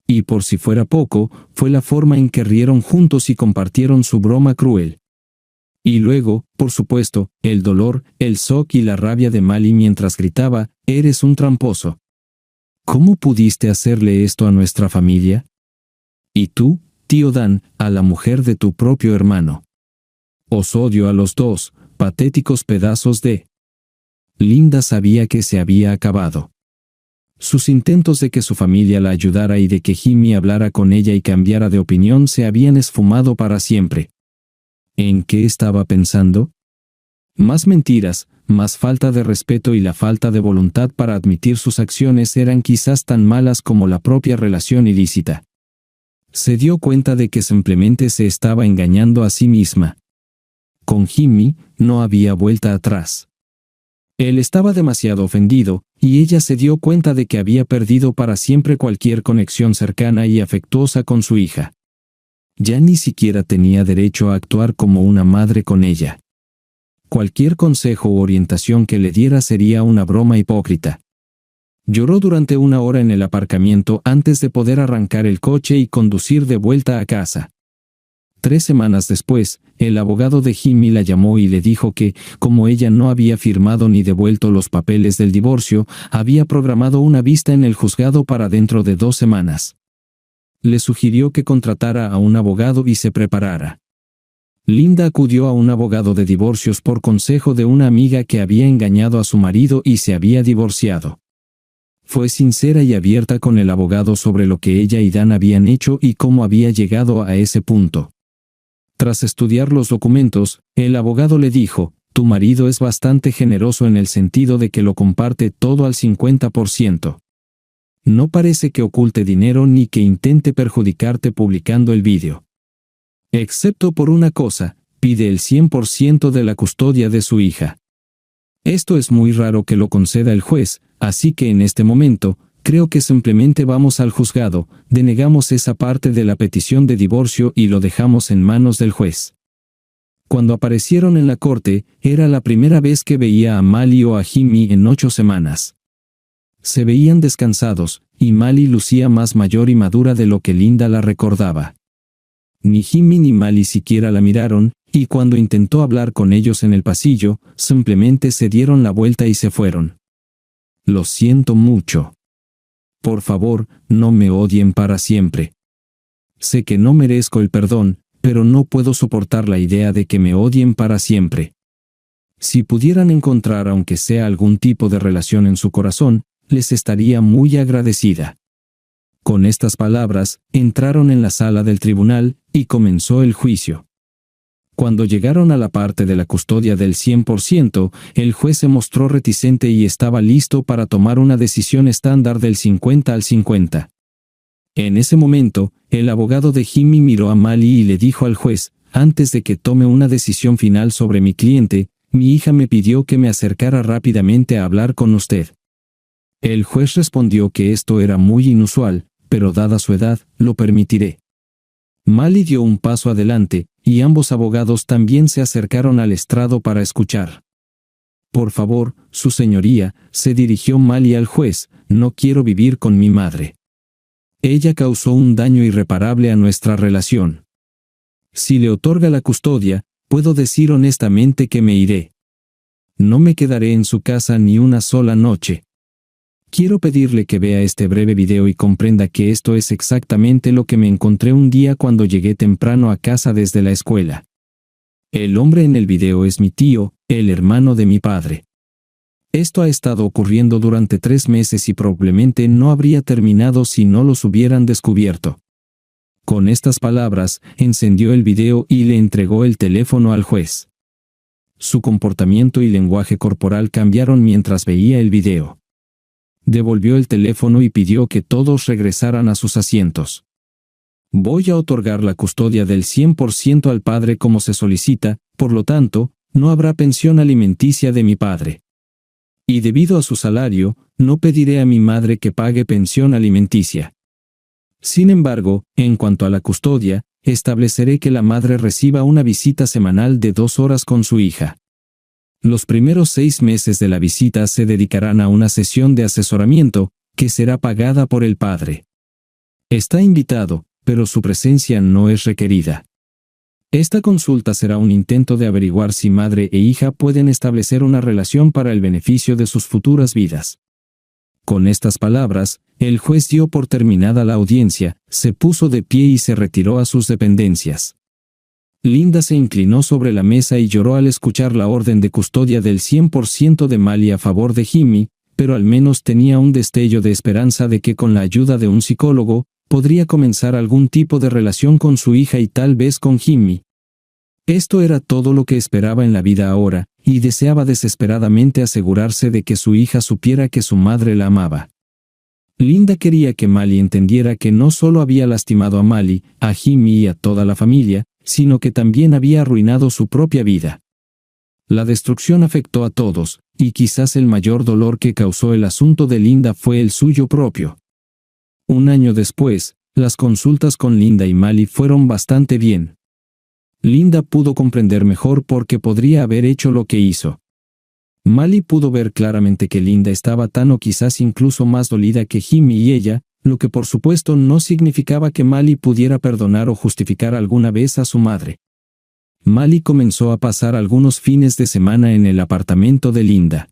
Y por si fuera poco, fue la forma en que rieron juntos y compartieron su broma cruel. Y luego, por supuesto, el dolor, el shock y la rabia de Mali mientras gritaba: «Eres un tramposo. ¿Cómo pudiste hacerle esto a nuestra familia? Y tú, tío Dan, a la mujer de tu propio hermano. Os odio a los dos, patéticos pedazos de...». Linda sabía que se había acabado. Sus intentos de que su familia la ayudara y de que Jimmy hablara con ella y cambiara de opinión se habían esfumado para siempre. ¿En qué estaba pensando? Más mentiras, más falta de respeto y la falta de voluntad para admitir sus acciones eran quizás tan malas como la propia relación ilícita. Se dio cuenta de que simplemente se estaba engañando a sí misma. Con Jimmy no había vuelta atrás. Él estaba demasiado ofendido, y ella se dio cuenta de que había perdido para siempre cualquier conexión cercana y afectuosa con su hija. Ya ni siquiera tenía derecho a actuar como una madre con ella. Cualquier consejo u orientación que le diera sería una broma hipócrita. Lloró durante 1 hora en el aparcamiento antes de poder arrancar el coche y conducir de vuelta a casa. 3 semanas después, el abogado de Jimmy la llamó y le dijo que, como ella no había firmado ni devuelto los papeles del divorcio, había programado una vista en el juzgado para dentro de 2 semanas. Le sugirió que contratara a un abogado y se preparara. Linda acudió a un abogado de divorcios por consejo de una amiga que había engañado a su marido y se había divorciado. Fue sincera y abierta con el abogado sobre lo que ella y Dan habían hecho y cómo había llegado a ese punto. Tras estudiar los documentos, el abogado le dijo: «Tu marido es bastante generoso en el sentido de que lo comparte todo al 50%. No parece que oculte dinero ni que intente perjudicarte publicando el vídeo. Excepto por una cosa, pide el 100% de la custodia de su hija. Esto es muy raro que lo conceda el juez, así que en este momento, creo que simplemente vamos al juzgado, denegamos esa parte de la petición de divorcio y lo dejamos en manos del juez». Cuando aparecieron en la corte, era la primera vez que veía a Mali o a Jimmy en 8 semanas. Se veían descansados, y Mali lucía más mayor y madura de lo que Linda la recordaba. Ni Jimmy ni Mali siquiera la miraron, y cuando intentó hablar con ellos en el pasillo, simplemente se dieron la vuelta y se fueron. «Lo siento mucho. Por favor, no me odien para siempre. Sé que no merezco el perdón, pero no puedo soportar la idea de que me odien para siempre. Si pudieran encontrar aunque sea algún tipo de relación en su corazón, les estaría muy agradecida». Con estas palabras, entraron en la sala del tribunal, y comenzó el juicio. Cuando llegaron a la parte de la custodia del 100%, el juez se mostró reticente y estaba listo para tomar una decisión estándar del 50 al 50. En ese momento, el abogado de Jimmy miró a Mali y le dijo al juez: «Antes de que tome una decisión final sobre mi cliente, mi hija me pidió que me acercara rápidamente a hablar con usted». El juez respondió que esto era muy inusual, pero dada su edad, lo permitiré. Mali dio un paso adelante, y ambos abogados también se acercaron al estrado para escuchar. «Por favor, su señoría», se dirigió Mali al juez, «no quiero vivir con mi madre. Ella causó un daño irreparable a nuestra relación. Si le otorga la custodia, puedo decir honestamente que me iré. No me quedaré en su casa ni una sola noche. Quiero pedirle que vea este breve video y comprenda que esto es exactamente lo que me encontré un día cuando llegué temprano a casa desde la escuela. El hombre en el video es mi tío, el hermano de mi padre. Esto ha estado ocurriendo durante 3 meses y probablemente no habría terminado si no los hubieran descubierto. Con estas palabras, encendió el video y le entregó el teléfono al juez. Su comportamiento y lenguaje corporal cambiaron mientras veía el video. Devolvió el teléfono y pidió que todos regresaran a sus asientos. Voy a otorgar la custodia del 100% al padre como se solicita, por lo tanto, no habrá pensión alimenticia de mi padre. Y debido a su salario, no pediré a mi madre que pague pensión alimenticia. Sin embargo, en cuanto a la custodia, estableceré que la madre reciba una visita semanal de 2 horas con su hija. Los primeros 6 meses de la visita se dedicarán a una sesión de asesoramiento, que será pagada por el padre. Está invitado, pero su presencia no es requerida. Esta consulta será un intento de averiguar si madre e hija pueden establecer una relación para el beneficio de sus futuras vidas. Con estas palabras, el juez dio por terminada la audiencia, se puso de pie y se retiró a sus dependencias. Linda se inclinó sobre la mesa y lloró al escuchar la orden de custodia del 100% de Mali a favor de Jimmy, pero al menos tenía un destello de esperanza de que con la ayuda de un psicólogo, podría comenzar algún tipo de relación con su hija y tal vez con Jimmy. Esto era todo lo que esperaba en la vida ahora, y deseaba desesperadamente asegurarse de que su hija supiera que su madre la amaba. Linda quería que Mali entendiera que no solo había lastimado a Mali, a Jimmy y a toda la familia, sino que también había arruinado su propia vida. La destrucción afectó a todos, y quizás el mayor dolor que causó el asunto de Linda fue el suyo propio. Un año después, las consultas con Linda y Mali fueron bastante bien. Linda pudo comprender mejor por qué podría haber hecho lo que hizo. Mali pudo ver claramente que Linda estaba tan o quizás incluso más dolida que Jimmy y ella, lo que por supuesto no significaba que Mali pudiera perdonar o justificar alguna vez a su madre. Mali comenzó a pasar algunos fines de semana en el apartamento de Linda.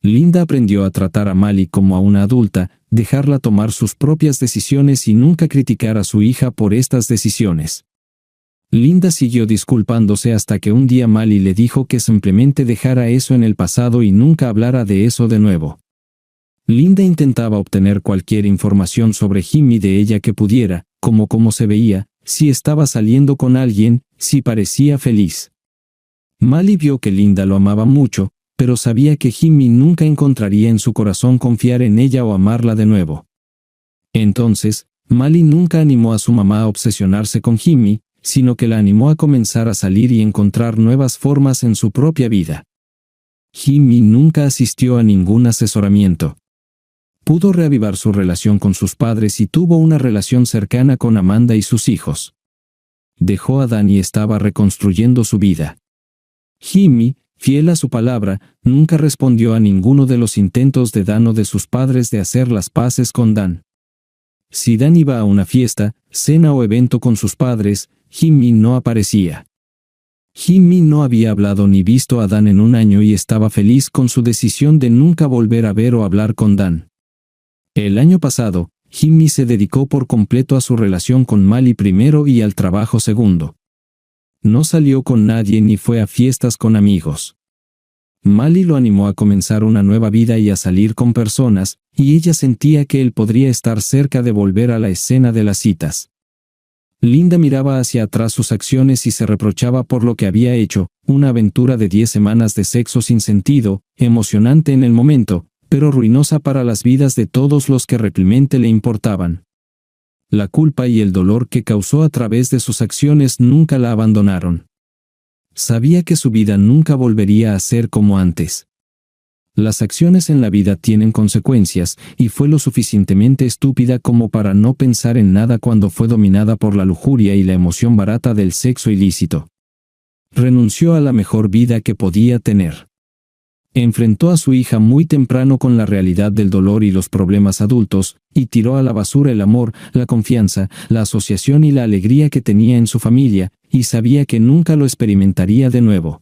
Linda aprendió a tratar a Mali como a una adulta, dejarla tomar sus propias decisiones y nunca criticar a su hija por estas decisiones. Linda siguió disculpándose hasta que un día Mali le dijo que simplemente dejara eso en el pasado y nunca hablara de eso de nuevo. Linda intentaba obtener cualquier información sobre Jimmy de ella que pudiera, como cómo se veía, si estaba saliendo con alguien, si parecía feliz. Mali vio que Linda lo amaba mucho, pero sabía que Jimmy nunca encontraría en su corazón confiar en ella o amarla de nuevo. Entonces, Mali nunca animó a su mamá a obsesionarse con Jimmy, sino que la animó a comenzar a salir y encontrar nuevas formas en su propia vida. Jimmy nunca asistió a ningún asesoramiento. Pudo reavivar su relación con sus padres y tuvo una relación cercana con Amanda y sus hijos. Dejó a Dan y estaba reconstruyendo su vida. Jimmy, fiel a su palabra, nunca respondió a ninguno de los intentos de Dan o de sus padres de hacer las paces con Dan. Si Dan iba a una fiesta, cena o evento con sus padres, Jimmy no aparecía. Jimmy no había hablado ni visto a Dan en un año y estaba feliz con su decisión de nunca volver a ver o hablar con Dan. El año pasado, Jimmy se dedicó por completo a su relación con Mali primero y al trabajo segundo. No salió con nadie ni fue a fiestas con amigos. Mali lo animó a comenzar una nueva vida y a salir con personas, y ella sentía que él podría estar cerca de volver a la escena de las citas. Linda miraba hacia atrás sus acciones y se reprochaba por lo que había hecho, una aventura de 10 semanas de sexo sin sentido, emocionante en el momento, pero ruinosa para las vidas de todos los que realmente le importaban. La culpa y el dolor que causó a través de sus acciones nunca la abandonaron. Sabía que su vida nunca volvería a ser como antes. Las acciones en la vida tienen consecuencias, y fue lo suficientemente estúpida como para no pensar en nada cuando fue dominada por la lujuria y la emoción barata del sexo ilícito. Renunció a la mejor vida que podía tener. Enfrentó a su hija muy temprano con la realidad del dolor y los problemas adultos, y tiró a la basura el amor, la confianza, la asociación y la alegría que tenía en su familia, y sabía que nunca lo experimentaría de nuevo.